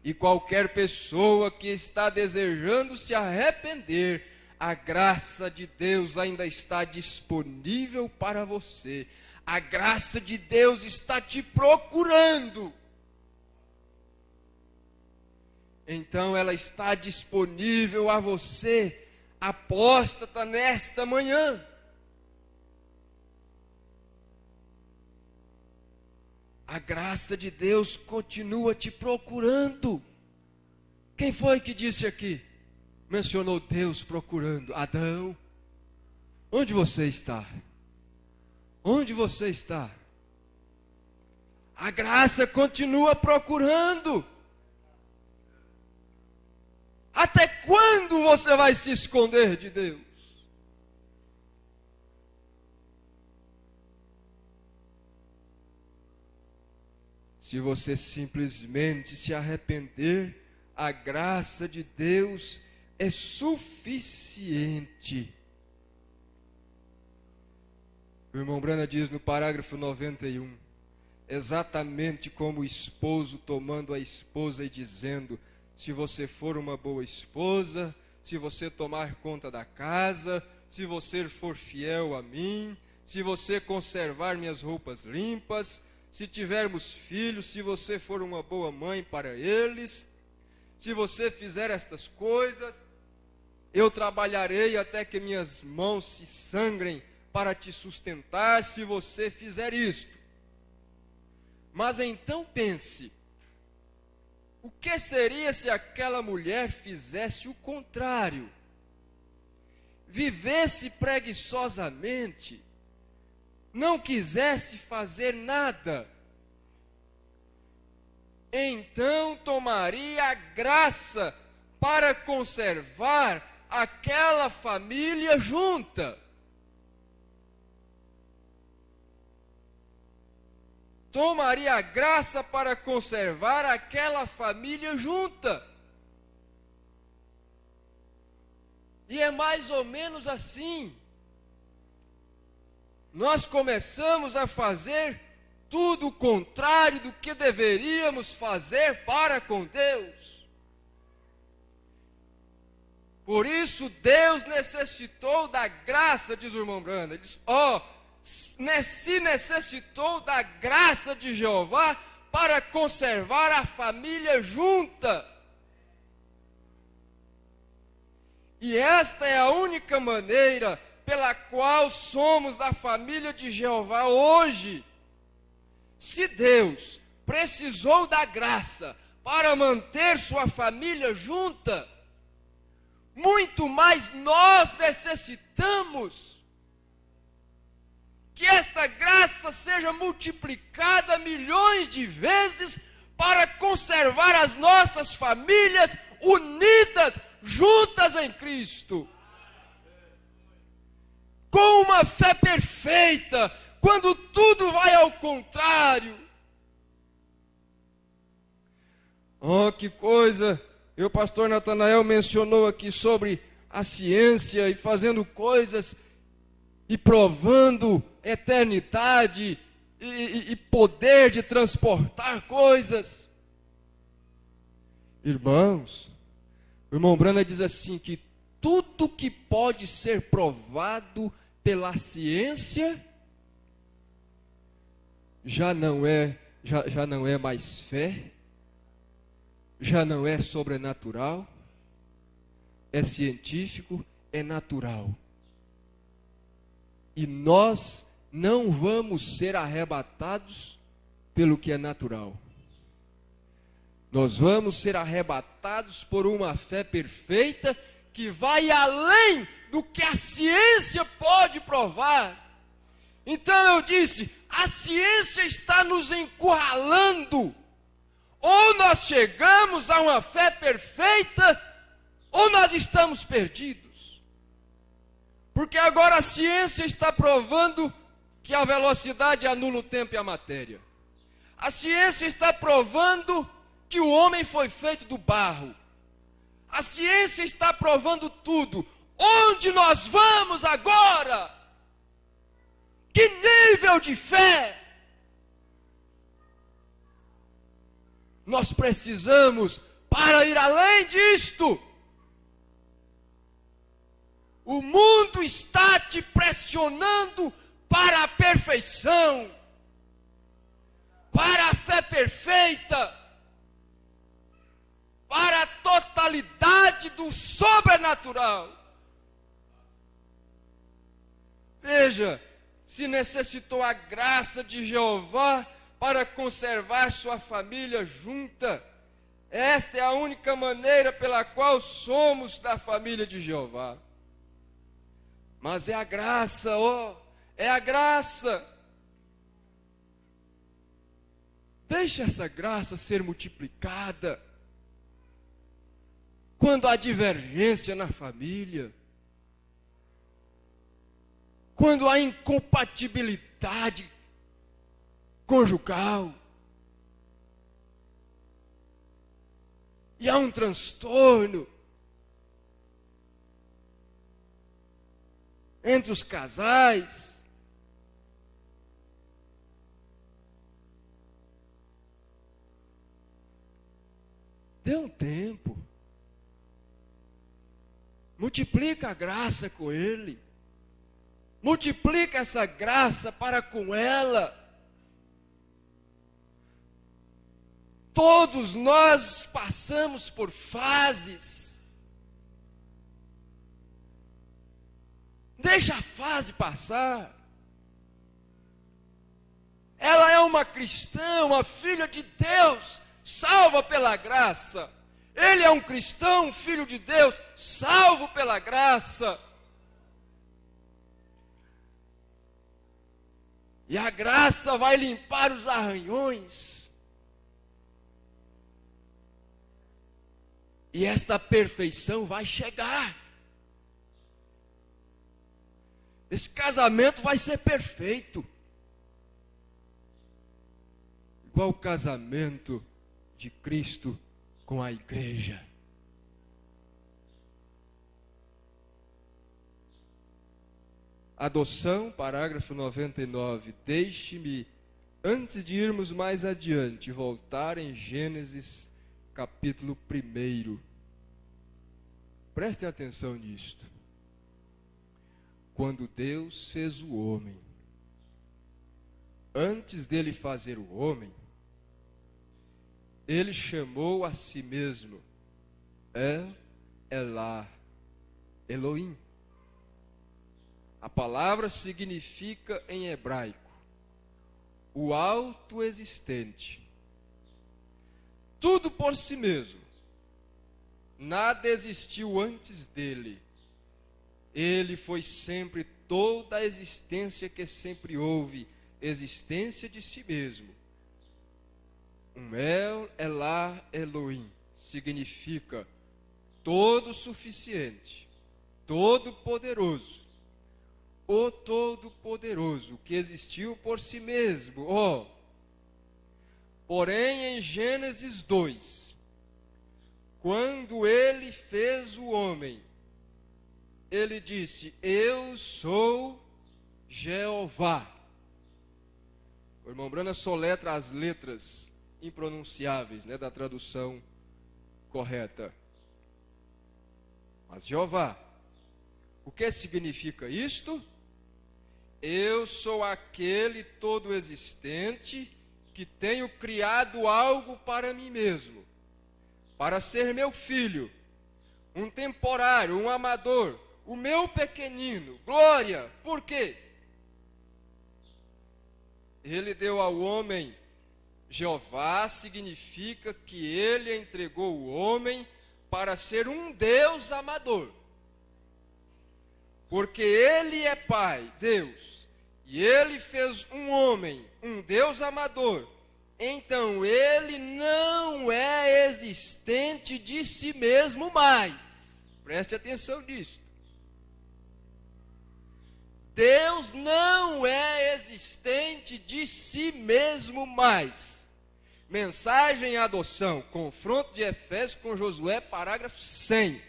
E qualquer pessoa que está desejando se arrepender, a graça de Deus ainda está disponível para você. A graça de Deus está te procurando. Então ela está disponível a você, apóstata, nesta manhã. A graça de Deus continua te procurando. Quem foi que disse aqui? Mencionou Deus procurando. Adão, onde você está? Onde você está? A graça continua procurando. Até quando você vai se esconder de Deus? Se você simplesmente se arrepender, a graça de Deus é suficiente. O irmão Brana diz no parágrafo 91, exatamente como o esposo tomando a esposa e dizendo: se você for uma boa esposa, se você tomar conta da casa, se você for fiel a mim, se você conservar minhas roupas limpas, se tivermos filhos, se você for uma boa mãe para eles, se você fizer estas coisas, eu trabalharei até que minhas mãos se sangrem para te sustentar, se você fizer isto. Mas então pense, o que seria se aquela mulher fizesse o contrário? Vivesse preguiçosamente, não quisesse fazer nada. Então tomaria a graça para conservar aquela família junta. Tomaria a graça para conservar aquela família junta. E é mais ou menos assim. Nós começamos a fazer tudo o contrário do que deveríamos fazer para com Deus. Por isso Deus necessitou da graça, diz o irmão Branda. Ele diz, se necessitou da graça de Jeová para conservar a família junta. E esta é a única maneira pela qual somos da família de Jeová hoje. Se Deus precisou da graça para manter sua família junta, muito mais nós necessitamos que esta graça seja multiplicada milhões de vezes para conservar as nossas famílias unidas, juntas em Cristo. Com uma fé perfeita, quando tudo vai ao contrário. Oh, que coisa! O pastor Natanael mencionou aqui sobre a ciência e fazendo coisas e provando eternidade e poder de transportar coisas. Irmãos, o irmão Brana diz assim que tudo que pode ser provado pela ciência já não é mais fé, já não é sobrenatural, é científico, é natural. E nós não vamos ser arrebatados pelo que é natural. Nós vamos ser arrebatados por uma fé perfeita que vai além do que a ciência pode provar. Então eu disse, a ciência está nos encurralando. Ou nós chegamos a uma fé perfeita, ou nós estamos perdidos. Porque agora a ciência está provando que a velocidade anula o tempo e a matéria. A ciência está provando que o homem foi feito do barro. A ciência está provando tudo. Onde nós vamos agora? Que nível de fé? Nós precisamos para ir além disto. O mundo está te pressionando para a perfeição, para a fé perfeita, para a totalidade do sobrenatural. Veja, se necessitou a graça de Jeová para conservar sua família junta, esta é a única maneira pela qual somos da família de Jeová. Mas é a graça, é a graça. Deixa essa graça ser multiplicada. Quando há divergência na família, quando há incompatibilidade conjugal, e há um transtorno entre os casais, dê um tempo, multiplica a graça com ele, multiplica essa graça para com ela. Todos nós passamos por fases. Deixa a fase passar. Ela é uma cristã, uma filha de Deus, salva pela graça. Ele é um cristão, um filho de Deus, salvo pela graça. E a graça vai limpar os arranhões. E esta perfeição vai chegar. Esse casamento vai ser perfeito. Igual o casamento de Cristo com a igreja. Adoção, parágrafo 99. Deixe-me, antes de irmos mais adiante, voltar em Gênesis capítulo 1. Prestem atenção nisto. Quando Deus fez o homem, antes dele fazer o homem, ele chamou a si mesmo Elá, Elohim. A palavra significa em hebraico o autoexistente. Tudo por si mesmo. Nada existiu antes dele. Ele foi sempre toda a existência que sempre houve, existência de si mesmo. Elá, Elohim significa todo suficiente, todo poderoso. O Todo-Poderoso, que existiu por si mesmo. Porém, em Gênesis 2, quando ele fez o homem, ele disse: eu sou Jeová. O irmão Brana soletra as letras impronunciáveis, da tradução correta. Mas Jeová, o que significa isto? Eu sou aquele todo existente que tenho criado algo para mim mesmo, para ser meu filho, um temporário, um amador, o meu pequenino. Glória, por quê? Ele deu ao homem. Jeová significa que ele entregou o homem para ser um Deus amador. Porque ele é Pai, Deus, e ele fez um homem, um Deus amador. Então ele não é existente de si mesmo mais. Preste atenção nisso. Deus não é existente de si mesmo mais. Mensagem adoção, confronto de Efésios com Josué, parágrafo 100.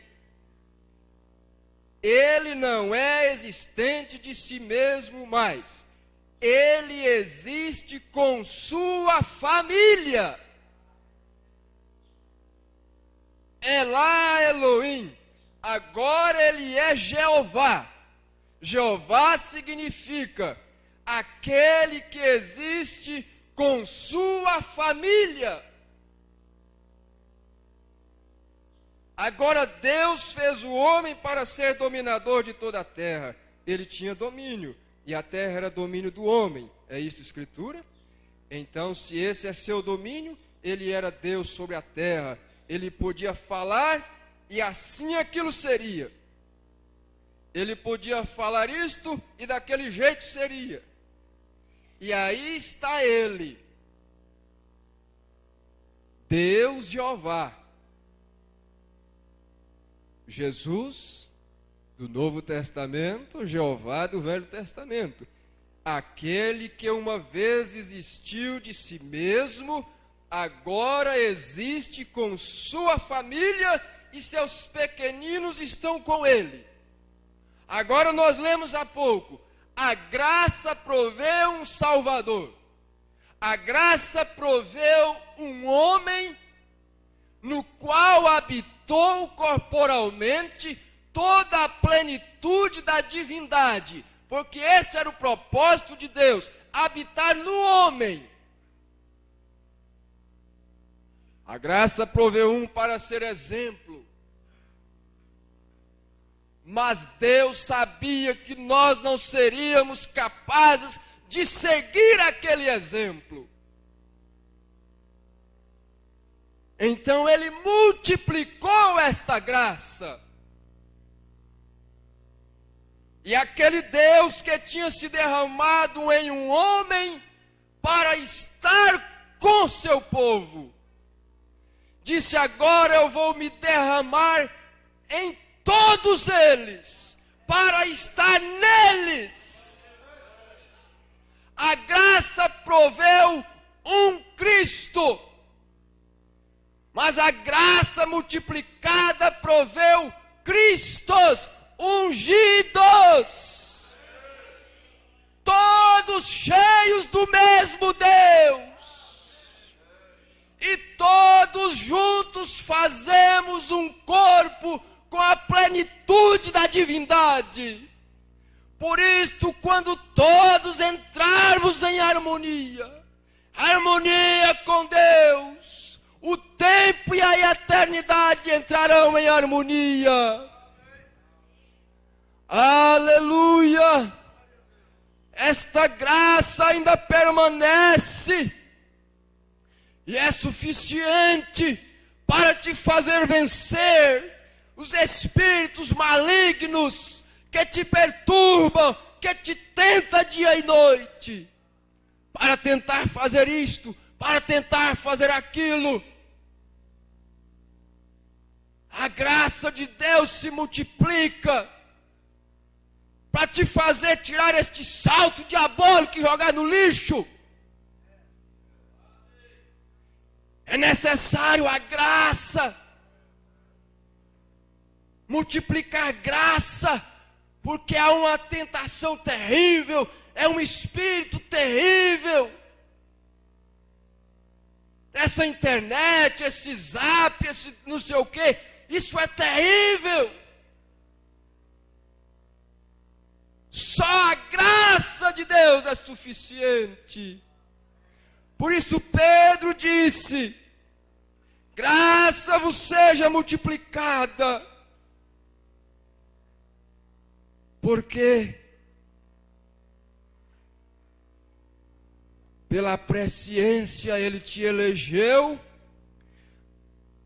Ele não é existente de si mesmo mais. Ele existe com sua família. Elá Elohim. Agora ele é Jeová. Jeová significa aquele que existe com sua família. Agora Deus fez o homem para ser dominador de toda a terra. Ele tinha domínio, e a terra era domínio do homem. É isto a Escritura? Então, se esse é seu domínio, ele era Deus sobre a terra. Ele podia falar, e assim aquilo seria. Ele podia falar isto, e daquele jeito seria. E aí está ele, Deus Jeová. Jesus do Novo Testamento, Jeová do Velho Testamento. Aquele que uma vez existiu de si mesmo, agora existe com sua família e seus pequeninos estão com ele. Agora nós lemos há pouco, a graça proveu um Salvador. A graça proveu um homem no qual habitou corporalmente toda a plenitude da divindade, porque esse era o propósito de Deus, habitar no homem. A graça proveu um para ser exemplo, mas Deus sabia que nós não seríamos capazes de seguir aquele exemplo. Então ele multiplicou esta graça. E aquele Deus que tinha se derramado em um homem para estar com seu povo, disse: agora eu vou me derramar em todos eles, para estar neles. A graça proveu um Cristo, mas a graça multiplicada proveu Cristos ungidos, todos cheios do mesmo Deus, e todos juntos fazemos um corpo com a plenitude da divindade. Por isto, quando todos entrarmos em harmonia com Deus, o tempo e a eternidade entrarão em harmonia. Aleluia! Esta graça ainda permanece e é suficiente para te fazer vencer os espíritos malignos que te perturbam, que te tentam dia e noite, para tentar fazer isto, para tentar fazer aquilo. A graça de Deus se multiplica para te fazer tirar este salto diabólico e jogar no lixo. É necessário a graça, multiplicar graça, porque há uma tentação terrível, é um espírito terrível. Essa internet, esse zap, esse não sei o que, isso é terrível. Só a graça de Deus é suficiente. Por isso Pedro disse: graça vos seja multiplicada. Porque pela presciência Ele te elegeu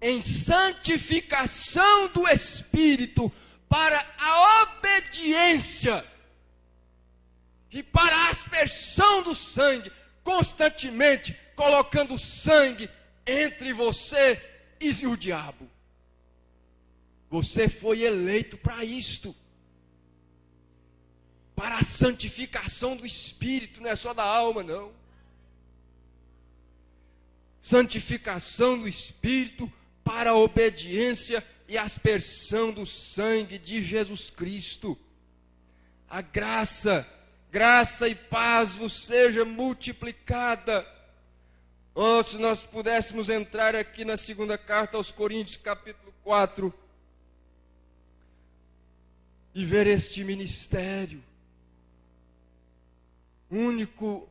em santificação do Espírito para a obediência e para a aspersão do sangue, constantemente colocando sangue entre você e o diabo. Você foi eleito para isto, para a santificação do Espírito, não é só da alma, não. Santificação do Espírito para a obediência e aspersão do sangue de Jesus Cristo. A graça e paz vos seja multiplicada. Oh, se nós pudéssemos entrar aqui na segunda carta aos Coríntios, capítulo 4, e ver este ministério, único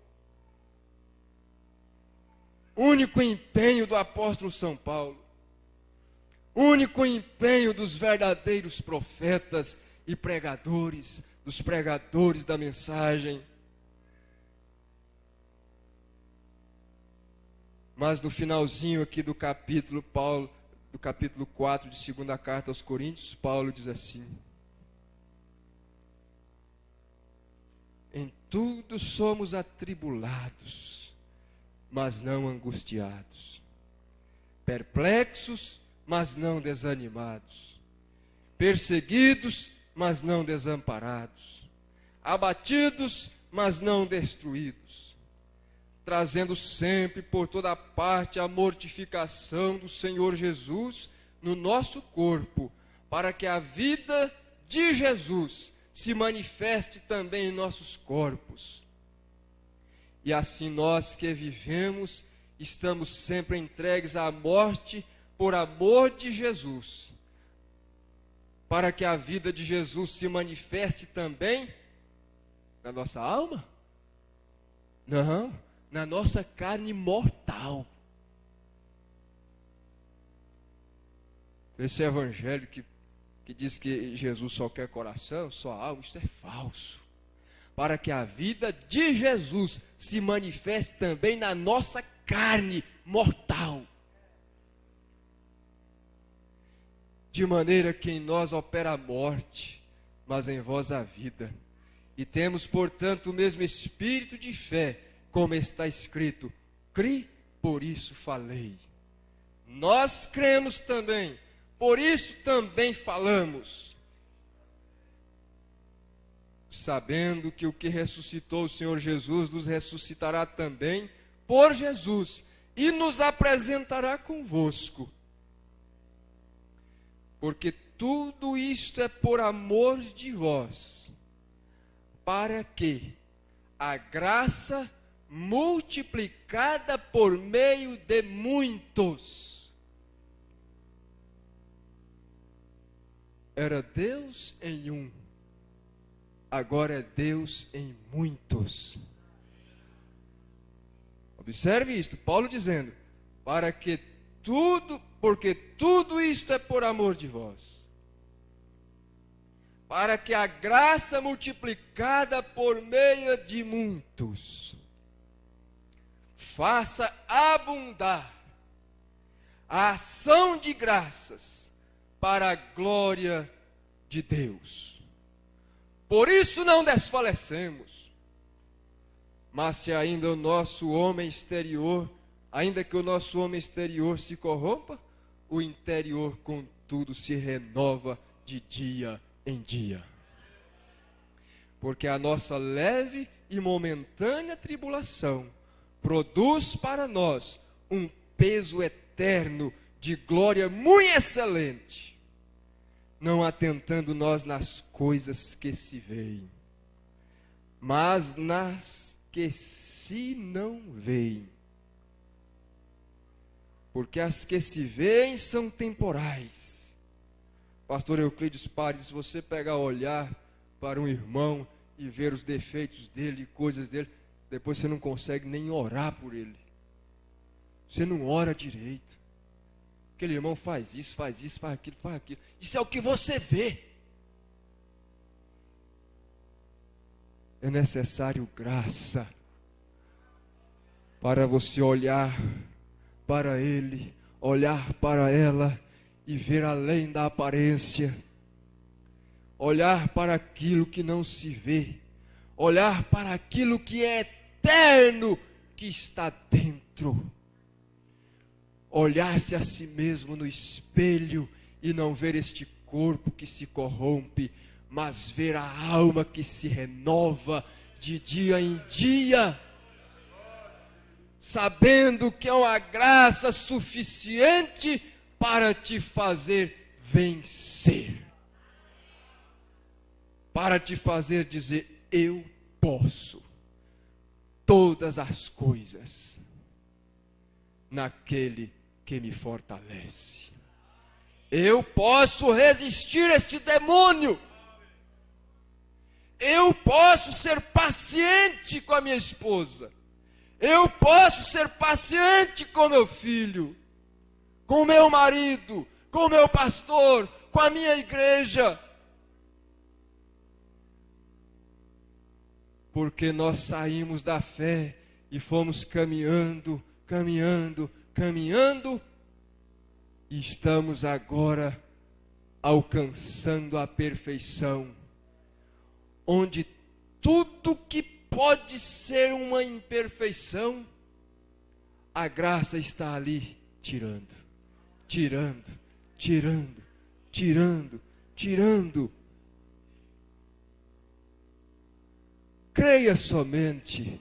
empenho do apóstolo São Paulo, único empenho dos verdadeiros profetas e pregadores, dos pregadores da mensagem. Mas no finalzinho aqui do capítulo 4 de segunda carta aos Coríntios, Paulo diz assim: em tudo somos atribulados, mas não angustiados, perplexos, mas não desanimados, perseguidos, mas não desamparados, abatidos, mas não destruídos, trazendo sempre por toda parte a mortificação do Senhor Jesus no nosso corpo, para que a vida de Jesus se manifeste também em nossos corpos. E assim nós que vivemos, estamos sempre entregues à morte por amor de Jesus, para que a vida de Jesus se manifeste também na nossa alma? Não, na nossa carne mortal. Esse evangelho que diz que Jesus só quer coração, só alma, isso é falso. Para que a vida de Jesus se manifeste também na nossa carne mortal. De maneira que em nós opera a morte, mas em vós a vida. E temos, portanto, o mesmo espírito de fé, como está escrito: cri, por isso falei. Nós cremos também, por isso também falamos, sabendo que o que ressuscitou o Senhor Jesus nos ressuscitará também por Jesus e nos apresentará convosco. Porque tudo isto é por amor de vós, para que a graça multiplicada por meio de muitos. Era Deus em um, agora é Deus em muitos. Observe isto, Paulo dizendo: para que porque tudo isto é por amor de vós, para que a graça multiplicada por meio de muitos faça abundar a ação de graças para a glória de Deus. Por isso não desfalecemos, mas se ainda o nosso homem exterior, ainda que o nosso homem exterior se corrompa, o interior contudo se renova de dia em dia. Porque a nossa leve e momentânea tribulação produz para nós um peso eterno de glória muito excelente, não atentando nós nas coisas que se veem, mas nas que se não veem. Porque as que se veem são temporais. Pastor Euclides Pares, se você pegar olhar para um irmão e ver os defeitos dele e coisas dele, depois você não consegue nem orar por ele. Você não ora direito. Aquele irmão faz isso, faz aquilo, faz aquilo. Isso é o que você vê. É necessário graça. para você olhar para ele, olhar para ela e ver além da aparência, olhar para aquilo que não se vê, olhar para aquilo que é eterno, que está dentro. Olhar-se a si mesmo no espelho e não ver este corpo que se corrompe, mas ver a alma que se renova de dia em dia, sabendo que é uma graça suficiente para te fazer vencer, para te fazer dizer: eu posso todas as coisas naquele que me fortalece. Eu posso resistir a este demônio. Eu posso ser paciente com a minha esposa. Eu posso ser paciente com meu filho, com meu marido, com meu pastor, com a minha igreja. Porque nós saímos da fé e fomos caminhando, e estamos agora alcançando a perfeição, onde tudo que pode ser uma imperfeição, a graça está ali tirando. Creia somente.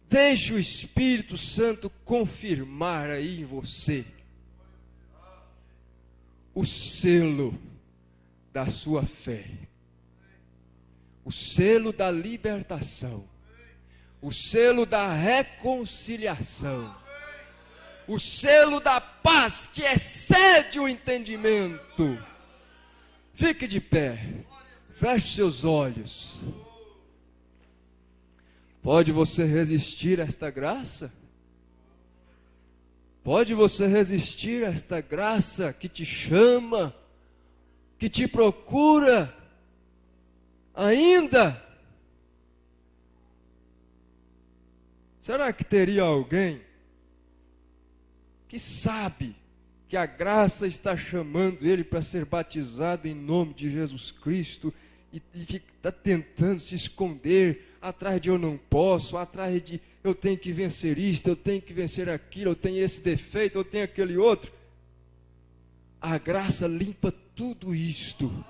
Deixe o Espírito Santo confirmar aí em você o selo da sua fé, o selo da libertação, o selo da reconciliação, o selo da paz que excede o entendimento. Fique de pé, feche seus olhos. Pode você resistir a esta graça? Pode você resistir a esta graça que te chama, que te procura ainda? Será que teria alguém que sabe que a graça está chamando ele para ser batizado em nome de Jesus Cristo e está tentando se esconder atrás de eu não posso, atrás de eu tenho que vencer isto, eu tenho que vencer aquilo, eu tenho esse defeito, eu tenho aquele outro? A graça limpa tudo isto.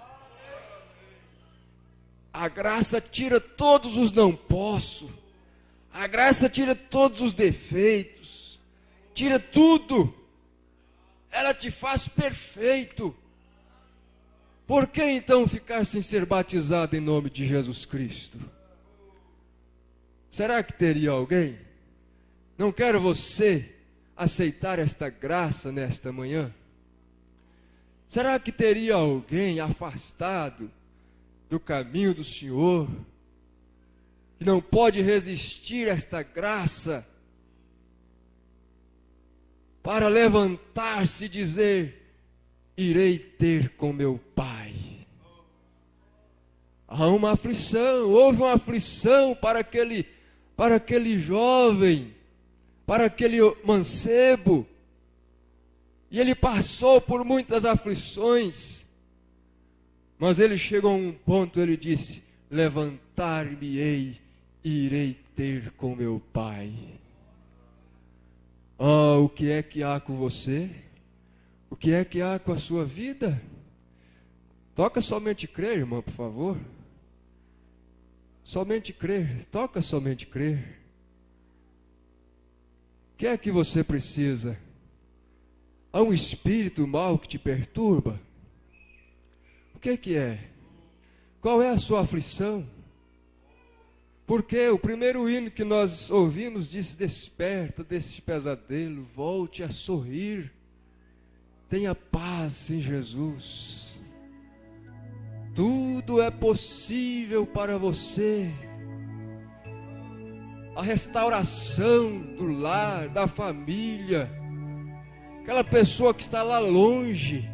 A graça tira todos os não posso. A graça tira todos os defeitos. Tira tudo. Ela te faz perfeito. Por que então ficar sem ser batizado em nome de Jesus Cristo? Será que teria alguém? Não quero você aceitar esta graça nesta manhã? Será que teria alguém afastado do caminho do Senhor, que não pode resistir a esta graça, para levantar-se e dizer: irei ter com meu Pai? Há uma aflição, houve uma aflição para aquele jovem, para aquele mancebo, e ele passou por muitas aflições, mas ele chegou a um ponto, ele disse: levantar-me-ei e irei ter com meu Pai. O que é que há com você? O que é que há com a sua vida? Toca somente crer, irmão, por favor. Somente crer, toca somente crer. O que é que você precisa? Há um espírito mau que te perturba? O que é? Qual é a sua aflição? Porque o primeiro hino que nós ouvimos diz: desperta desse pesadelo, volte a sorrir, tenha paz em Jesus. Tudo é possível para você. A restauração do lar, da família, aquela pessoa que está lá longe.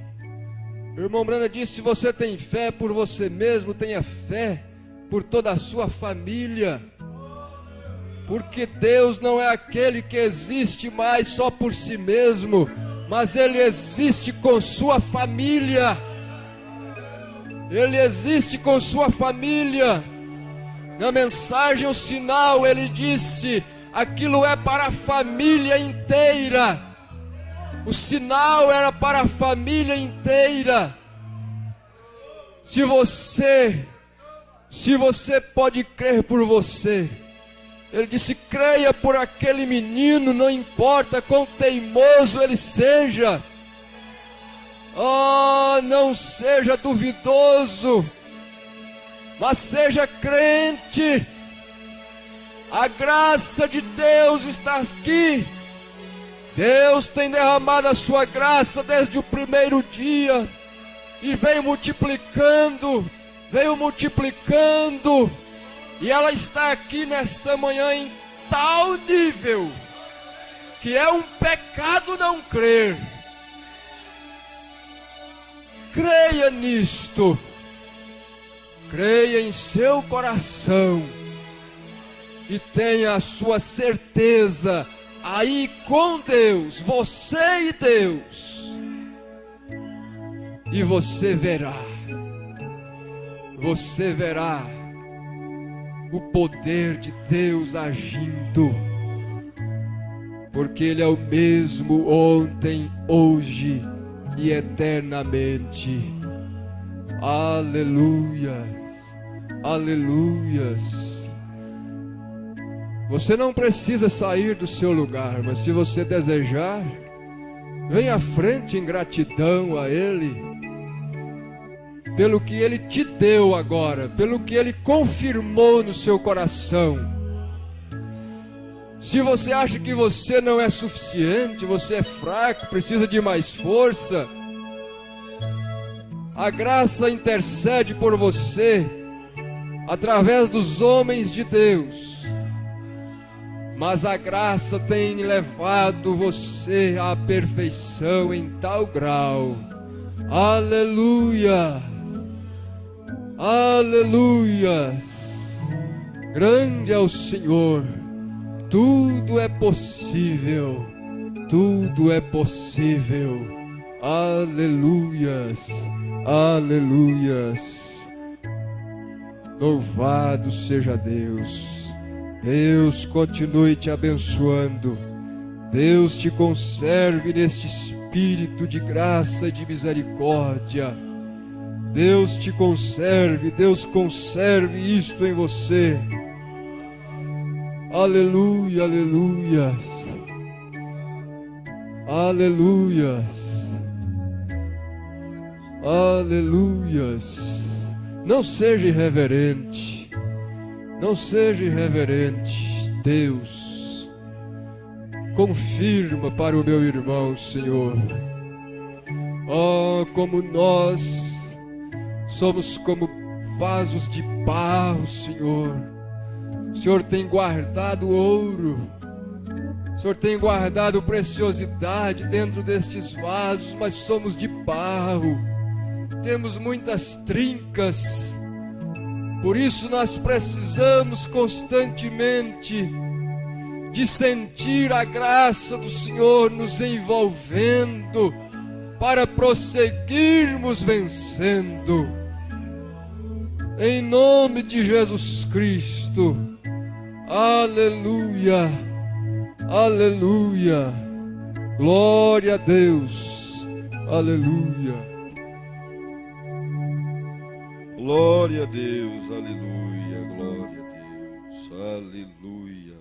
O irmão Branda disse: se você tem fé por você mesmo, tenha fé por toda a sua família. Porque Deus não é aquele que existe mais só por si mesmo, mas Ele existe com sua família. Ele existe com sua família. Na mensagem, o sinal, Ele disse: aquilo é para a família inteira. O sinal era para a família inteira. Se você pode crer por você, Ele disse: creia por aquele menino, não importa quão teimoso ele seja. Oh, não seja duvidoso, mas seja crente. A graça de Deus está aqui. Deus tem derramado a sua graça desde o primeiro dia e veio multiplicando, e ela está aqui nesta manhã em tal nível que é um pecado não crer. Creia nisto, creia em seu coração e tenha a sua certeza aí com Deus, você e Deus, e você verá o poder de Deus agindo, porque Ele é o mesmo ontem, hoje e eternamente. Aleluias, aleluias. Você não precisa sair do seu lugar, mas se você desejar, venha à frente em gratidão a Ele, pelo que Ele te deu agora, pelo que Ele confirmou no seu coração. Se você acha que você não é suficiente, você é fraco, precisa de mais força, a graça intercede por você, através dos homens de Deus. Mas a graça tem levado você à perfeição em tal grau. Aleluia! Aleluias! Grande é o Senhor. Tudo é possível. Tudo é possível. Aleluias! Aleluias! Louvado seja Deus! Deus continue te abençoando. Deus te conserve neste espírito de graça e de misericórdia. Deus te conserve, Deus conserve isto em você. Aleluia, aleluias. Aleluias. Aleluias. Não seja irreverente. Não seja irreverente. Deus confirma para o meu irmão, Senhor. Oh, como nós somos como vasos de barro, Senhor. O Senhor tem guardado ouro. O Senhor tem guardado preciosidade dentro destes vasos, mas somos de barro. Temos muitas trincas. Por isso nós precisamos constantemente de sentir a graça do Senhor nos envolvendo para prosseguirmos vencendo. Em nome de Jesus Cristo. Aleluia. Aleluia. Glória a Deus. Aleluia.
Glória a Deus, aleluia, glória a Deus, aleluia.